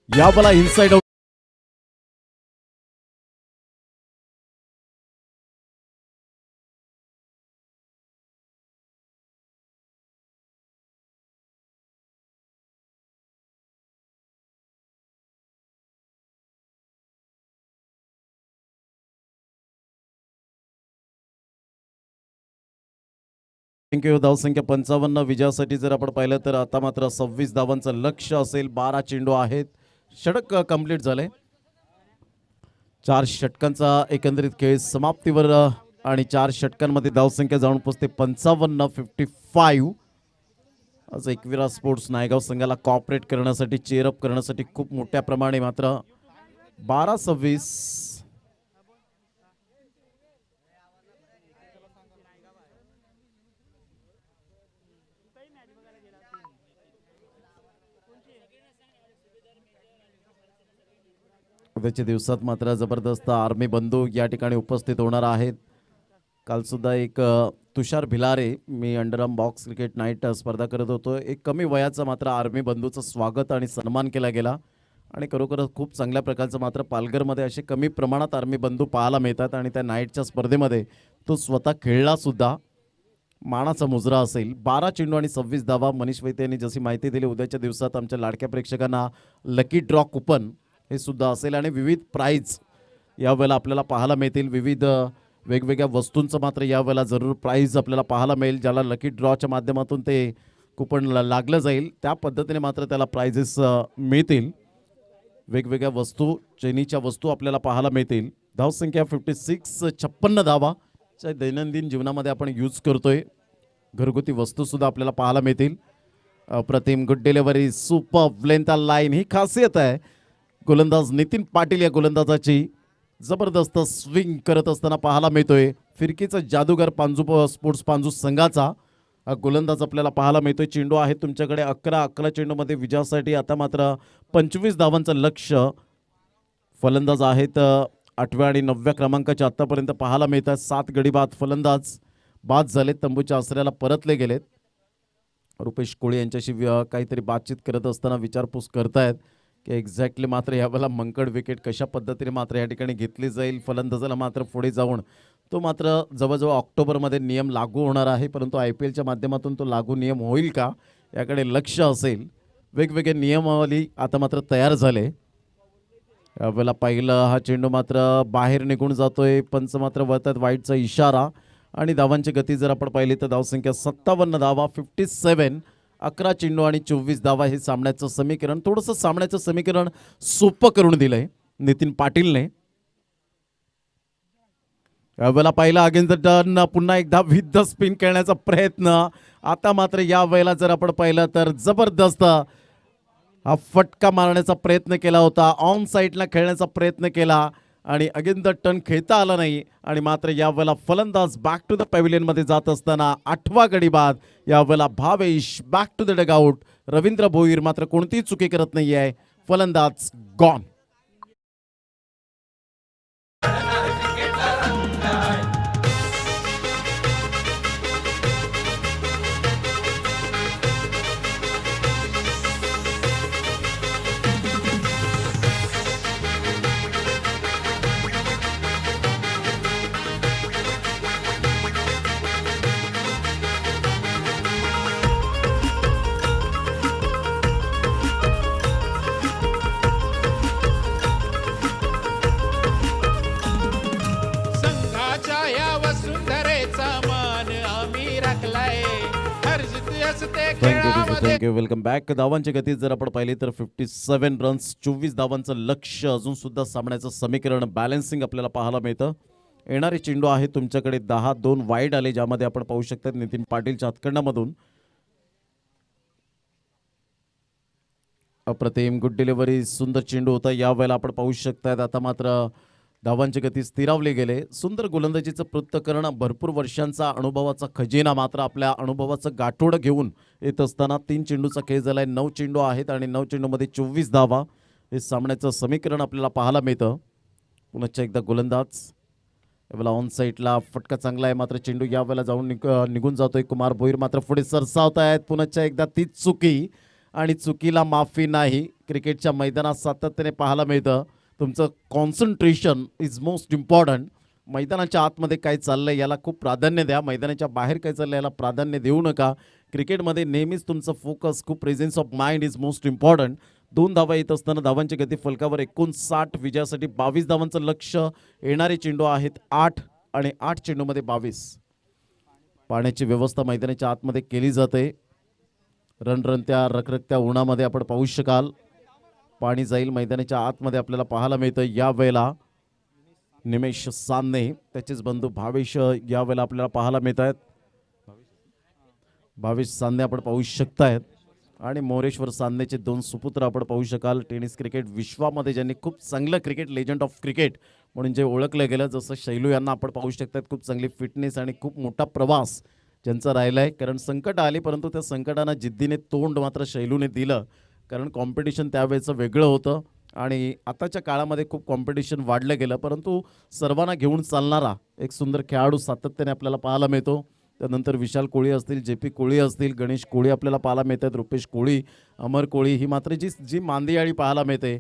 यावेळेला इनसाइड थँक्यू. धावसंख्या 55 विजयासाठी जर आपण पाहिलं तर आता मात्र 26 धावांचं लक्ष असेल. 12 चेंडू आहेत. षटक कंप्लीट झाले. 4 षटकांचा एकंदरीत खेळ समाप्तीवर आणि 4 षटकांमध्ये धावसंख्या जाऊन पोहोचते 55. आज एकविरा स्पोर्ट्स नायगाव संघाला कॉपरेट करण्यासाठी चेअरअप करण्यासाठी खूप मोठ्या प्रमाणे मात्र 12-26 उद्याच्या दिवसात मात्र जबरदस्त आर्मी बंधू या ठिकाणी उपस्थित होणार आहेत. काल सुद्धा एक तुषार भिलारे, मी अंडरआर्म बॉक्स क्रिकेट नाईट स्पर्धा करत होतो. एक कमी वयाचा मात्र आर्मी बंधूचं स्वागत आणि सन्मान केला गेला आणि खरोखरच खूप चांगल्या प्रकारचं मात्र पालघरमध्ये असे कमी प्रमाणात आर्मी बंधू पाहायला मिळतात आणि त्या नाईटच्या स्पर्धेमध्ये तो स्वतः खेळलासुद्धा. मानाचा मुजरा असेल. 12 चेंडू आणि 26 धावा. मनीष वैद्य यांनी जशी माहिती दिली, उद्याच्या दिवसात आमच्या लाडक्या प्रेक्षकांना लकी ड्रॉ कुपन हे सुद्धा असेल आणि विविध प्राईज यावेळेला आपल्याला पाहायला मिळतील. विविध वेगवेगळ्या वस्तूंचं मात्र यावेळेला जरूर प्राईज आपल्याला पाहायला मिळेल. ज्याला लकी ड्रॉच्या माध्यमातून ते कुपन लागलं जाईल त्या पद्धतीने मात्र त्याला प्राइजेस मिळतील. वेगवेगळ्या वस्तू, चैनीच्या वस्तू आपल्याला पाहायला मिळतील. धावसंख्या 56, 56 धावा ज्या दैनंदिन जीवनामध्ये आपण यूज करतोय. घरगुती वस्तूसुद्धा आपल्याला पाहायला मिळतील. अप्रतिम good delivery, super length line, ही खासियत आहे गोलंदाज नितीन पाटील या गोलंदाजाची. जबरदस्त स्विंग करत असताना पाहायला मिळतोय. फिरकीचा जादूगार पांजू स्पोर्ट्स पांजू संघाचा हा गोलंदाज आपल्याला पाहायला मिळतोय. चेंडू आहे तुमच्याकडे 11 चेंडूमध्ये विजयासाठी. आता मात्र 25 धावांचं लक्ष्य. फलंदाज आहेत 8व्या आणि 9व्या क्रमांकाच्या आतापर्यंत पाहायला मिळतात. 7 गडी बाद फलंदाज बाद झालेत, तंबूच्या आसऱ्याला परतले गेलेत. रुपेश कोळी यांच्याशी काहीतरी बातचीत करत असताना विचारपूस करतायत की एक्झॅक्टली मात्र यावेळेला मंकड विकेट कशा पद्धतीने मात्र या ठिकाणी घेतली जाईल. फलंदाजाला मात्र पुढे जाऊन तो मात्र जवळजवळ ऑक्टोबरमध्ये नियम लागू होणार आहे, परंतु IPLच्या माध्यमातून तो लागू नियम होईल का याकडे लक्ष असेल. वेगवेगळे नियमावली आता मात्र तयार झाले. यावेळेला पहिलं हा चेंडू मात्र बाहेर निघून जातोय. पंच मात्र वळतात वाईटचा इशारा आणि धावांची गती जर आपण पाहिली तर धावसंख्या 57 धावा. 57, 11 चेंडू आणि 24 धावा हे सामन्याचं समीकरण. थोडंसं सामन्याचं समीकरण सोपं करून दिलंय नितीन पाटीलने. यावेळेला पहिला अगेन्स्ट द टर्न, पुन्हा एकदा विथ द स्पिन खेळण्याचा प्रयत्न. आता मात्र या वेळेला जर आपण पाहिलं तर जबरदस्त हा फटका मारण्याचा प्रयत्न केला होता. ऑन साईडला खेळण्याचा प्रयत्न केला आणि अगेन द टर्न खेळता आला नाही आणि मात्र यावेळेला फलंदाज बॅक टू द पॅव्हिलियनमध्ये जात असताना 8वा गडी बाद. यावेळेला Bhavesh back to the dugout. Ravindra Bhoir मात्र कोणतीही चुकी करत नाही आहे. फलंदाज गॉन. संघाच्या या वसुंधरेचा मान आम्ही राखलाय. हरजित असते खेळामध्ये. थँक्यू. Welcome back. धावांची गती जर आपण पाहिली तर 57 रन्स, 24 धावांचं लक्ष्य. अजून सुद्धा सामन्याचं समीकरण बॅलन्सिंग आपल्याला पाहायला मिळतं. येणारे चेंडू आहे तुमच्याकडे 10, 2 वाईड आले ज्यामध्ये आपण पाहू शकता नितीन पाटीलच्या हातखंडामधून. अप्रतिम गुड डिलिव्हरी, सुंदर चेंडू होता यावेळेला आपण पाहू शकतात. आता मात्र धावांची गती स्थिरावली गेले. सुंदर गोलंदाजीचं पृथक्करण, भरपूर वर्षांचा अनुभवाचा खजिना मात्र आपल्या अनुभवाचं गाठोडं घेऊन येत असताना 3 चेंडूचा खेळ झालाय. 9 चेंडू आहेत आणि 9 चेंडूमध्ये 24 धावा हे सामन्याचं समीकरण आपल्याला पाहायला मिळतं. पुन्हा एकदा गोलंदाज यावेळेला ऑन साईडला फटका चांगला आहे, मात्र चेंडू यावेळेला जाऊन निघून जातोय. कुमार भोईर मात्र पुढे सरसावत आहेत. पुन्हा एकदा तीच चुकी आणि चुकीला माफी नाही. क्रिकेटच्या मैदानात सातत्याने पाहायला मिळतं. तुमचं कॉन्सन्ट्रेशन इज मोस्ट इम्पॉर्टंट. मैदानाच्या आतमध्ये काय चाललंय याला खूप प्राधान्य द्या. मैदानाच्या बाहेर काय चाललंय याला प्राधान्य देऊ नका. क्रिकेटमध्ये नेहमीच तुमचं फोकस, खूप presence of mind is most important. 2 धावा येत असताना धावांची गती फलकावर 59. विजयासाठी 22 धावांचं लक्ष. येणारे चेंडू आहेत 8 आणि 8 चेंडूमध्ये 22. पाण्याची व्यवस्था मैदानाच्या आतमध्ये केली जाते. रणरणत्या रखरखत्या उन्हामध्ये आपण पाहू शकाल पाणी जाईल मैदानाच्या आतमध्ये आपल्याला पाहायला मिळतं. या वेळेला निमेश सान्ने, त्याचेच बंधू भावेश यावेळेला आपल्याला पाहायला मिळत आहेत. भावेश सान्ने आपण पाहू शकतायत आणि मोरेश्वर सान्नेचे 2 सुपुत्र आपण पाहू शकाल. टेनिस क्रिकेट विश्वामध्ये ज्यांनी खूप चांगलं क्रिकेट, लेजंड ऑफ क्रिकेट म्हणून जे ओळखलं गेलं, जसं शैलू यांना आपण पाहू शकतात. खूप चांगली फिटनेस आणि खूप मोठा प्रवास ज्यांचा राहिला आहे. कारण संकट आली परंतु त्या संकटांना जिद्दीने तोंड मात्र शैलूने दिलं. कारण कॉम्पिटिशन त्यावेळेचं वेगळं होतं आणि आताच्या काळामध्ये खूप कॉम्पिटिशन वाढलं गेलं, परंतु सर्वांना घेऊन चालणारा एक सुंदर खेळाडू सातत्याने आपल्याला पाहायला मिळतो. त्यानंतर विशाल कोळी असतील, जे पी कोळी असतील, गणेश कोळी आपल्याला पाहायला मिळतात, रुपेश कोळी, अमर कोळी, ही मात्र जी मांदियाळी पाहायला मिळते.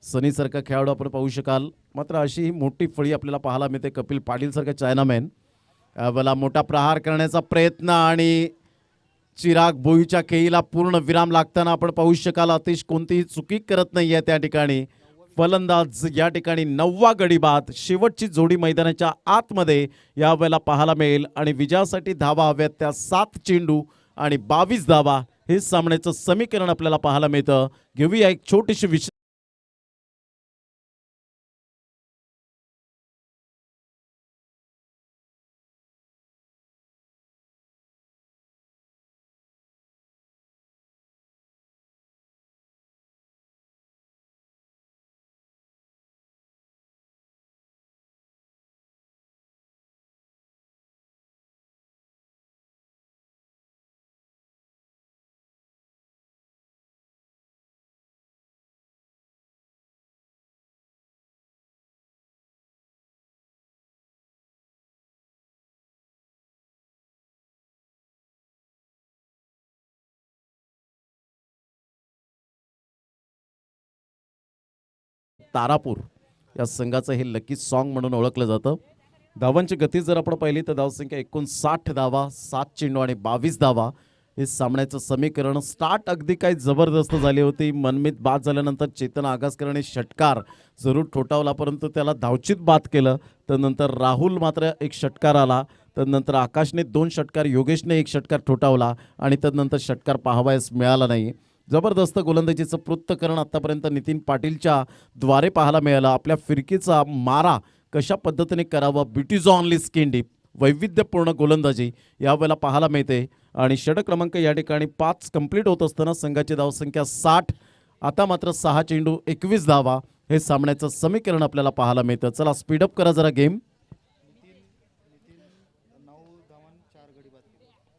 सनीसारखा खेळाडू आपण पाहू शकाल. मात्र अशी ही मोठी फळी आपल्याला पाहायला मिळते. कपिल पाटीलसारखा चायनामॅन यावेळेला मोठा प्रहार करण्याचा प्रयत्न आणि चिराग भोईच्या खेळीला पूर्ण विराम लागताना आपण पाहू शकाल. अतिश कोणतीही चुकी करत नाही आहे त्या ठिकाणी. फलंदाज या ठिकाणी 9वा गडी बाद, शेवटची जोडी मैदानाच्या आतमध्ये यावेळेला पाहायला मिळेल आणि विजयासाठी धावा हव्यात त्या 7 चेंडू आणि 22 धावा, हे सामन्याचं समीकरण आपल्याला पाहायला मिळतं. घेऊया एक छोटीशी तारापूर या संघाचं हे लकी सॉन्ग म्हणून ओळखलं जातं. धावांची गती जर आपण पाहिली तर धावसंख्या 59 धावा, 7 चेंडू आणि 22 धावा, हे सामन्याचं समीकरण. स्टार्ट अगदी काही जबरदस्त झाली होती. मनमित बाद झाल्यानंतर चेतन आगासकरने षटकार जरूर ठोठावला, परंतु त्याला धावचित बाद केलं. त्यानंतर राहुल मात्र एक षटकार आला, त्यानंतर आकाशने 2 षटकार, योगेशने 1 षटकार ठोठावला आणि त्यानंतर षटकार पाहावयास मिळाला नाही. जबरदस्त गोलंदाजीचं पृथ्थकरण आतापर्यंत नितीन पाटीलच्या द्वारे पाहायला मिळालं. आपल्या फिरकीचा मारा कशा पद्धतीने करावा, ब्युटीज ऑनली स्किन डीप, वैविध्यपूर्ण गोलंदाजी यावेळेला पाहायला मिळते. आणि षटक क्रमांक या ठिकाणी 5 कंप्लीट होत असताना संघाची धावसंख्या 60, आता मात्र 6 चेंडू 21 धावा, हे सामन्याचं समीकरण आपल्याला पाहायला मिळतं. चला स्पीडअप करा जरा गेम.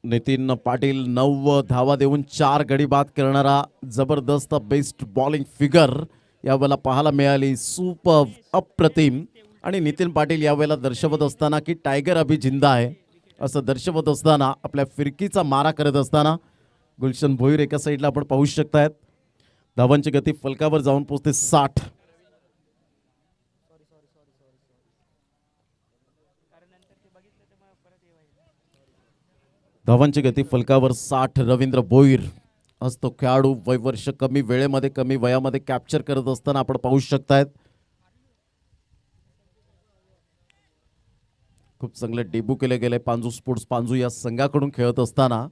नितीन पाटील 9 धावा देऊन 4 गडी बाद करणारा जबरदस्त बेस्ट बॉलिंग फिगर यावेळेला पाहायला मिळाली. सुपर अप्रतिम. आणि नितीन पाटील यावेळेला दर्शवत असताना की टायगर अभि जिंदा आहे असं दर्शवत असताना, आपल्या फिरकीचा मारा करत असताना गुलशन भोईर एका साईडला आपण पाहू शकतायत. धावांची गती फलकावर जाऊन पोहोचते 60. धावांची गती फलकावर 60. रवींद्र भोईर असतो खेळाडू, वर्ष कमी वेळेमध्ये कमी वयामध्ये कॅप्चर करत असताना आपण पाहू शकतायत. खूप चांगले डेब्यू केले गेले पांजू स्पोर्ट्स पांजू या संघाकडून खेळत असताना.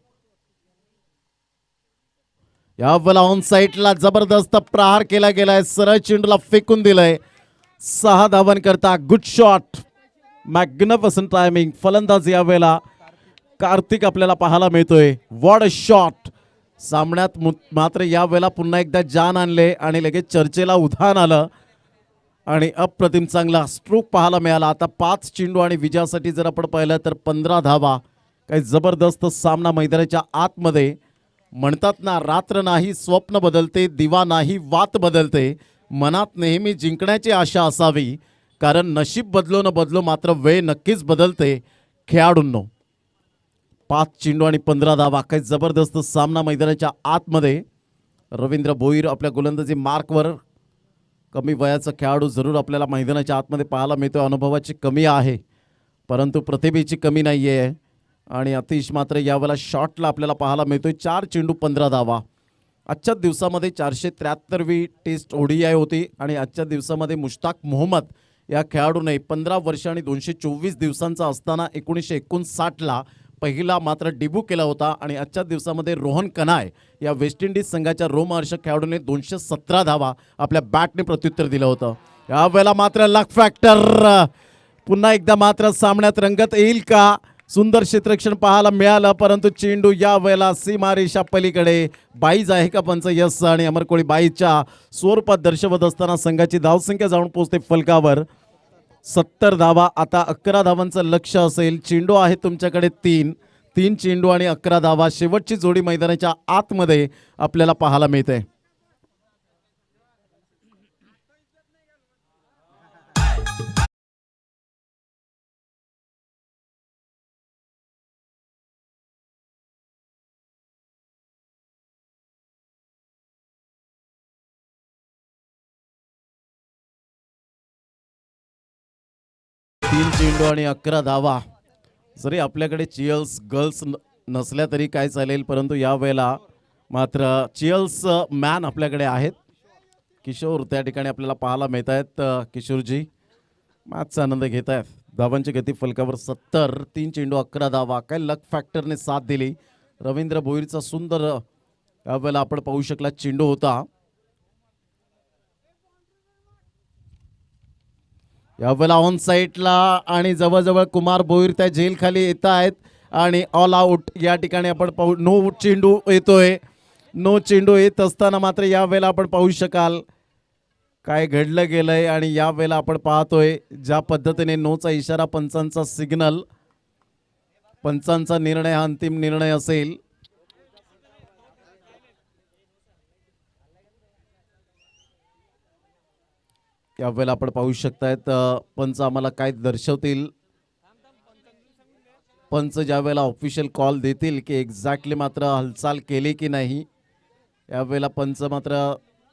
यावेळेला ऑन साईडला जबरदस्त प्रहार केला गेलाय, सरळ चेंडूला फेकून दिलंय. 6 धावांकरता गुड शॉट, मॅग्निफिसंट टायमिंग. फलंदाज यावेळेला कार्तिक आपल्याला पाहायला मिळतोय. What a shot. सामन्यात मात्र यावेळेला पुन्हा एकदा जान आणले आणि लगेच चर्चेला उधाण आलं आणि अप्रतिम चांगला स्ट्रोक पाहायला मिळाला. आता 5 चेंडू आणि विजयासाठी जर आपण पाहिलं तर 15 धावा. काही जबरदस्त सामना मैदानाच्या आतमध्ये. म्हणतात ना, रात्र नाही स्वप्न बदलते, दिवा नाही वात बदलते. मनात नेहमी जिंकण्याची आशा असावी, कारण नशीब बदलो न बदलो मात्र वेळ नक्कीच बदलते. खेळाडूंनो, 5 चेंडू आणि 15 धावा. काही जबरदस्त सामना मैदानाच्या आतमध्ये. रवींद्र भोईर आपल्या गोलंदाजी मार्कवर. कमी वयाचा खेळाडू जरूर आपल्याला मैदानाच्या आतमध्ये पाहायला मिळतो. अनुभवाची कमी आहे परंतु प्रतिभेची कमी नाही आहे. आणि अतिश मात्र यावेळेला शॉटला आपल्याला पाहायला मिळतोय. 4 चेंडू 15 धावा. आजच्या दिवसामध्ये 473वी टेस्ट ODI होती आणि आजच्या दिवसामध्ये मुश्ताक मोहम्मद या खेळाडूने 15 वर्ष आणि 224 दिवसांचा असताना 1959ला पहिला मात्र डेब्यू केला होता. आणि आजच्या दिवसामध्ये रोहन कनाय या वेस्ट इंडिज संघाच्या रोमहर्षक खेळाडूने 217 धावा आपल्या बॅटने प्रत्युत्तर दिलं होतं. यावेळेला मात्र लक फॅक्टर पुन्हा एकदा मात्र सामन्यात रंगत येईल का. सुंदर क्षेत्ररक्षण पाहायला मिळालं, परंतु चेंडू यावेळेला सीमारेषा पलीकडे. बाईज आहे का पंच. यस. आणि अमर कोळी बाईजच्या स्वरूपात दर्शवत असताना संघाची धावसंख्या जाऊन पोहोचते फलकावर 70 धावा. आता 11 धावांचं लक्ष असेल. चेंडू आहे तुमच्याकडे 3 चेंडू आणि 11 धावा. शेवटची जोडी मैदानाच्या आतमध्ये आपल्याला पाहायला मिळते. 3 चेंडू आणि 11 धावा. जरी आपल्याकडे चिअर्स गर्ल्स नसल्या तरी काय चालेल, परंतु या वेळेला मात्र चिअर्स मॅन आपल्याकडे आहेत. किशोर त्या ठिकाणी आपल्याला पाहायला मिळत आहेत. किशोरजी मॅचचा आनंद घेत आहेत. धावांची गती फलकावर 70. 3 चेंडू 11 धावा. काय लक फॅक्टरने साथ दिली. रवींद्र भोईरचा सुंदर यावेळेला आपण पाहू शकला चेंडू होता. यावेळेला ऑन साईडला आणि जवळजवळ कुमार भोईर त्या जेल खाली येत आहेत आणि ऑल आउट या ठिकाणी आपण पाहू. नो चेंडू येतोय. नो चेंडू येत असताना मात्र या वेळेला आपण पाहू शकाल काय घडलं गेलंय. आणि या वेळेला आपण पाहतोय ज्या पद्धतीने नोचा इशारा, पंचांचा सिग्नल, पंचांचा निर्णय हा अंतिम निर्णय असेल. यावेळेला आपण पाहू शकतायत पंच आम्हाला काय दर्शवतील. पंच ज्या वेळेला ऑफिशियल कॉल देतील की एक्झॅक्टली मात्र हालचाल केली की नाही, यावेळेला पंच मात्र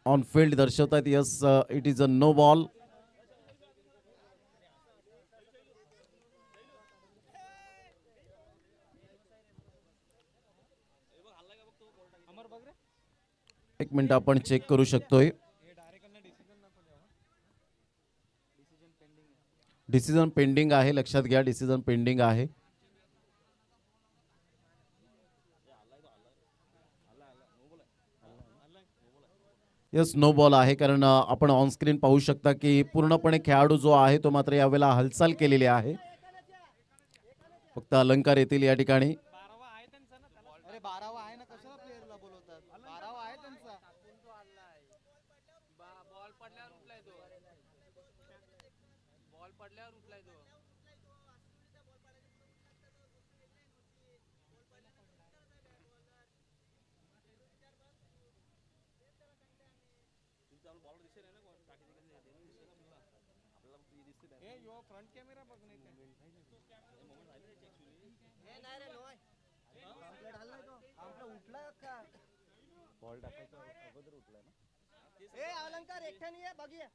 ऑन फील्ड दर्शवतात. Yes, it is a no ball. एक मिनिट आपण चेक करू शकतोय. डिसिजन पेंडिंग आहे, लक्षात घ्या. डिसिजन पेंडिंग आहे. यस, नो बॉल आहे. कारण आपण ऑन स्क्रीन पाहू शकता की पूर्णपणे खेळाडू जो आहे तो मात्र यावेळेला हालचाल केलेली आहे. फक्त अलंकार येतील या ठिकाणी. अलंकार एकट्याने ये बघूया.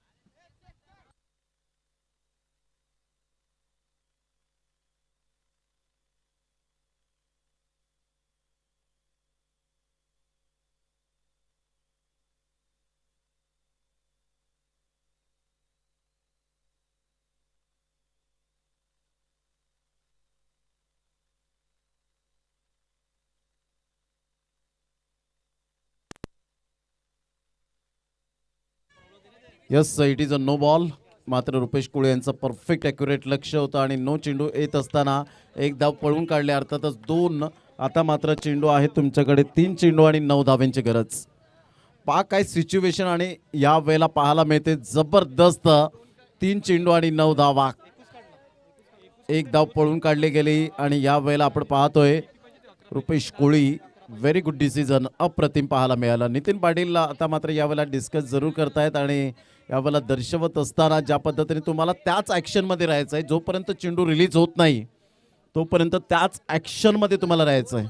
Yes, it is a no ball. मात्र रुपेश कुळे यांचं परफेक्ट ॲक्युरेट लक्ष होतं आणि नो चेंडू येत असताना एक धाव पळून काढले. अर्थातच 2. आता मात्र चेंडू आहे तुमच्याकडे. 3 चेंडू आणि 9 धावांची गरज. पहा काय सिच्युएशन आणि या वेळेला पाहायला मिळते जबरदस्त. 3 चेंडू आणि 9 धावा. एक धाव पळून काढली गेली आणि या वेळेला आपण पाहतोय रुपेश कोळी. व्हेरी गुड डिसिजन, अप्रतिम पाहायला मिळालं. नितीन पाटील आता मात्र यावेळेला डिस्कस जरूर करतायत आणि यावेळेला दर्शवत असताना ज्या पद्धतीने तुम्हाला त्याच ॲक्शनमध्ये राहायचं आहे. जोपर्यंत चेंडू रिलीज होत नाही तोपर्यंत त्याच ॲक्शनमध्ये तुम्हाला राहायचं आहे.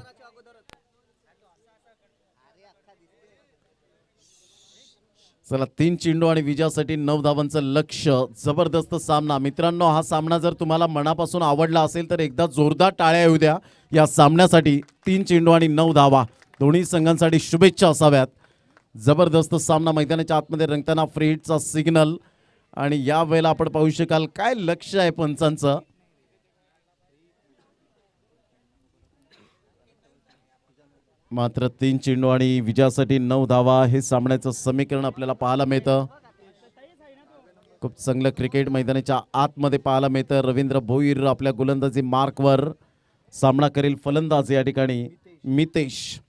चला, 3 चेंडू आणि विजयासाठी 9 धावांचं लक्ष. जबरदस्त सामना मित्रांनो. हा सामना जर तुम्हाला मनापासून आवडला असेल तर एकदा जोरदार टाळ्या येऊ द्या या सामन्यासाठी. 3 चेंडू आणि 9 धावा दोन्ही संघांसाठी शुभेच्छा असाव्यात. जबरदस्त सामना मैदानाच्या आतमध्ये रंगताना फ्री हिटचा सिग्नल आणि या वेळेला आपण पाहू शकाल काय लक्ष आहे पंचांचं. मात्र 3 चेंडू आणि विजयासाठी 9 धावा हे सामन्याचं समीकरण आपल्याला पाहायला मिळतं. खूप चांगलं क्रिकेट मैदानाच्या आतमध्ये पाहायला मिळतं. रवींद्र भोईर आपल्या गोलंदाजी मार्कवर. सामना करेल फलंदाज या ठिकाणी मितेश.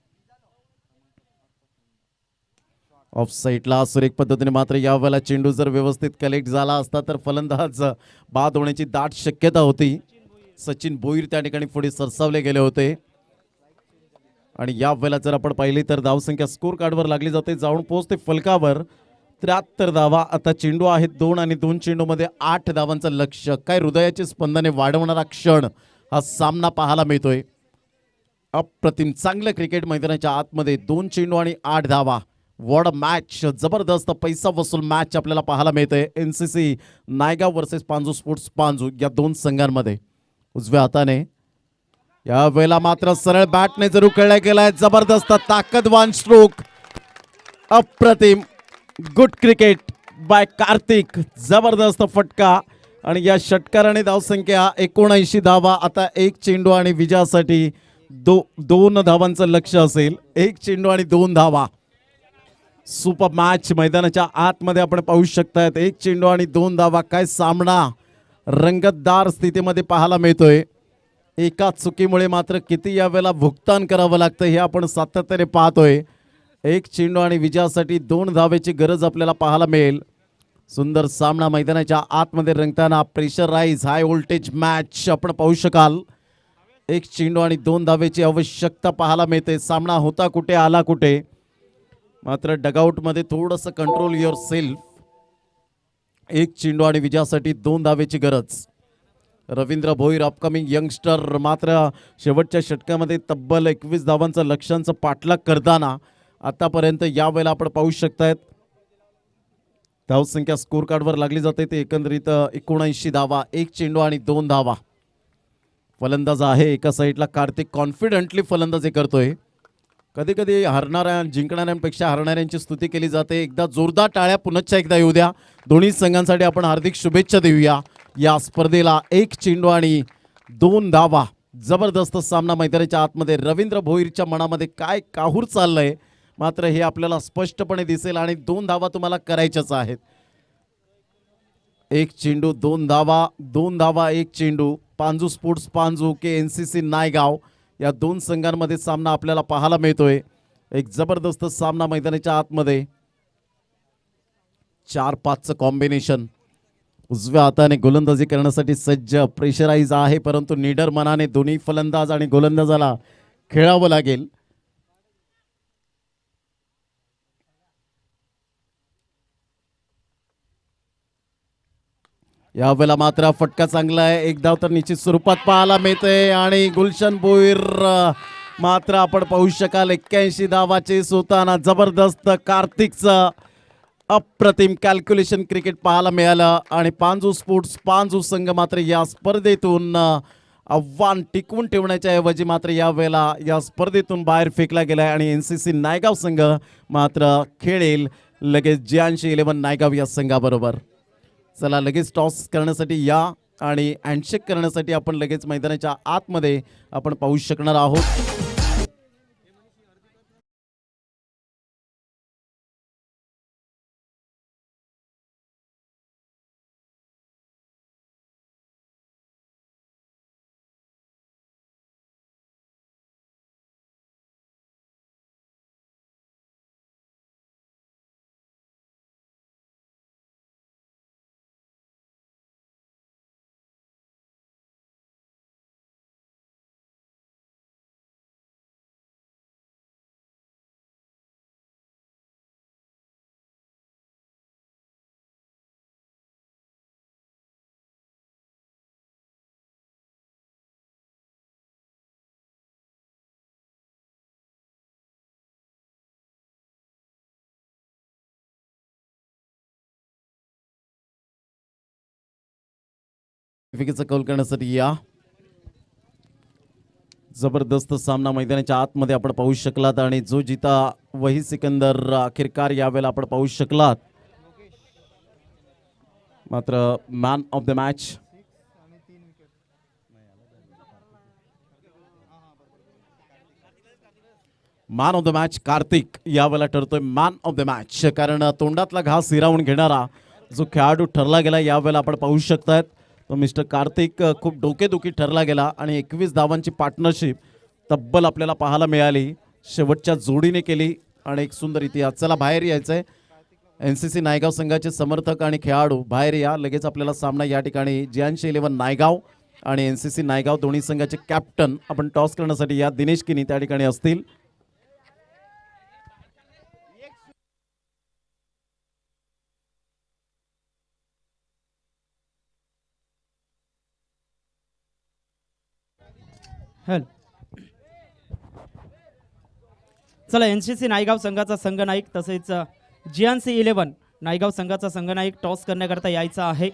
ऑफ साईडला सुरेख पद्धतीने. मात्र यावेळेला चेंडू जर व्यवस्थित कलेक्ट झाला असता तर फलंदाज बाद होण्याची दाट शक्यता होती. सचिन भोईर त्या ठिकाणी पुढे सरसावले गेले होते आणि या वेळेला जर आपण पाहिली तर धावसंख्या स्कोर कार्डवर लागली जाते. जाऊन पोहोचते फलकावर 73 धावा. आता चेंडू आहेत 2 आणि 2 चेंडूमध्ये 8 धावांचं लक्ष. काय हृदयाची स्पंदने वाढवणारा क्षण हा सामना पाहायला मिळतोय. अप्रतिम चांगलं क्रिकेट मैदानाच्या आतमध्ये 2 चेंडू आणि 8 धावा. वॉट अ मॅच, जबरदस्त पैसा वसूल मॅच आपल्याला पाहायला मिळते NCC Naigaon versus Panju sports Panju या दोन संघांमध्ये. उजव्या हाताने या वेळेला मात्र सरळ बॅटने जरूर खेळला गेलाय. जबरदस्त ताकदवान स्ट्रोक, अप्रतिम, गुड क्रिकेट बाय कार्तिक, जबरदस्त फटका आणि या षटकाराने धावसंख्या 79 धावा. आता एक चेंडू आणि विजयासाठी दोन धावांचं लक्ष असेल. एक चेंडू आणि 2 धावा. सुपर मॅच मैदानाच्या आतमध्ये आपण पाहू शकतायत. एक चेंडू आणि 2 धावा. काय सामना रंगतदार स्थितीमध्ये पाहायला मिळतोय. एका चुकीमुळे मात्र किती यावेळेला भुगतान करावं लागतं हे आपण सातत्याने पाहतोय. एक चेंडू आणि विजयासाठी 2 धावेची गरज आपल्याला पाहायला मिळेल. सुंदर सामना मैदानाच्या आतमध्ये रंगताना प्रेशराईज हाय व्होल्टेज मॅच आपण पाहू शकाल. एक चेंडू आणि 2 धावेची आवश्यकता पाहायला मिळते. सामना होता कुठे आला कुठे, मात्र डगआउटमध्ये थोडंसं कंट्रोल युअर सेल्फ. एक चेंडू आणि विजयासाठी 2 धावेची गरज. रवींद्र भोईर अपकमिंग यंगस्टर मात्र शेवटच्या षटकामध्ये तब्बल 21 धावांचं लक्ष्यांचं पाठलाग करताना आतापर्यंत यावेळेला आपण पाहू शकतायत धावसंख्या स्कोर कार्डवर लागली जाते ते एकंदरीत 79 धावा. एक चेंडू आणि 2 धावा. फलंदाज आहे एका साईडला कार्तिक, कॉन्फिडेंटली फलंदाजी करतोय. कधी कधी हरणाऱ्या जिंकणाऱ्यांपेक्षा हरणाऱ्यांची स्तुती केली जाते. एकदा जोरदार टाळ्या पुनश्च एकदा येऊ द्या. दोन्ही संघांसाठी आपण हार्दिक शुभेच्छा देऊया या स्पर्धेला. एक चेंडू आणि 2 धावा. जबरदस्त सामना मैदानाच्या आतमध्ये. रवींद्र भोईरच्या मनामध्ये काय काहूर चाललंय मात्र हे आपल्याला स्पष्टपणे दिसेल आणि 2 धावा तुम्हाला करायच्याच आहेत. एक चेंडू 2 धावा, 2 धावा एक चेंडू. पांजू स्पोर्ट्स पांजू के एनसीसी नायगाव या 2 संघांमध्ये सामना आपल्याला पाहायला मिळतोय. एक जबरदस्त सामना मैदानाच्या आतमध्ये. 4-5चं कॉम्बिनेशन. उजव्या हाताने गोलंदाजी करण्यासाठी सज्ज, प्रेशराईज आहे परंतु निडर मनाने दोन्ही फलंदाज आणि गोलंदाजाला खेळावं लागेल. यावेळेला मात्र फटका चांगला आहे. एक धाव तर निश्चित स्वरूपात पाहायला मिळते आणि गुलशन भोईर मात्र आपण पाहू शकाल 81 धावाचे सोताना. जबरदस्त कार्तिकचं अप्रतिम कॅल्क्युलेशन क्रिकेट पाहायला मिळालं आणि पांजू स्पोर्ट्स पांजू संघ मात्र या स्पर्धेतून आव्हान टिकवून ठेवण्याच्या ऐवजी मात्र यावेळेला या स्पर्धेतून बाहेर फेकला गेलाय आणि एनसीसी नायगाव संघ मात्र खेळेल लगेच जियांशी 11 नायगाव या संघाबरोबर. चला लगेच टॉस करण्यासाठी या आणि हँडशेक करण्यासाठी आपण लगेच मैदानाच्या आतमध्ये आपण पाहू शकणार आहोत. विकेटचा कौल करण्यासाठी या. जबरदस्त सामना मैदानाच्या आतमध्ये आपण पाहू शकलात आणि जो जिता वही सिकंदर अखेरकार यावेळेला आपण पाहू शकलात. मात्र man of the match Kartik यावेळेला ठरतोय मॅन ऑफ द मॅच. कारण तोंडातला घास हिरावून घेणारा जो खेळाडू ठरला गेला यावेळेला आपण पाहू शकतायत तो मिस्टर कार्तिक खूप डोकेदुखी ठरला गेला आणि 21 धावांची पार्टनरशिप तब्बल आपल्याला पाहायला मिळाली. शेवटच्या जोडीने केली आणि एक सुंदर इतिहास. चला बाहेर यायचंय. एनसीसी नायगाव संघाचे समर्थक आणि खेळाडू बाहेर या. लगेच आपल्याला सामना या ठिकाणी जियांशी 11 नायगाव आणि एनसीसी नायगाव दोन्ही संघाचे कॅप्टन आपण टॉस करण्यासाठी या. दिनेश किनी त्या ठिकाणी असतील. चला NCC नायगाव संघाचा संघनायक तसेच GNC11 नायगाव संघाचा संघनायक टॉस करण्याकरता यायचा आहे.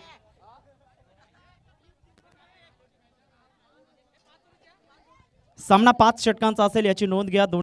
सामना 5 षटकांचा असेल याची नोंद घ्या.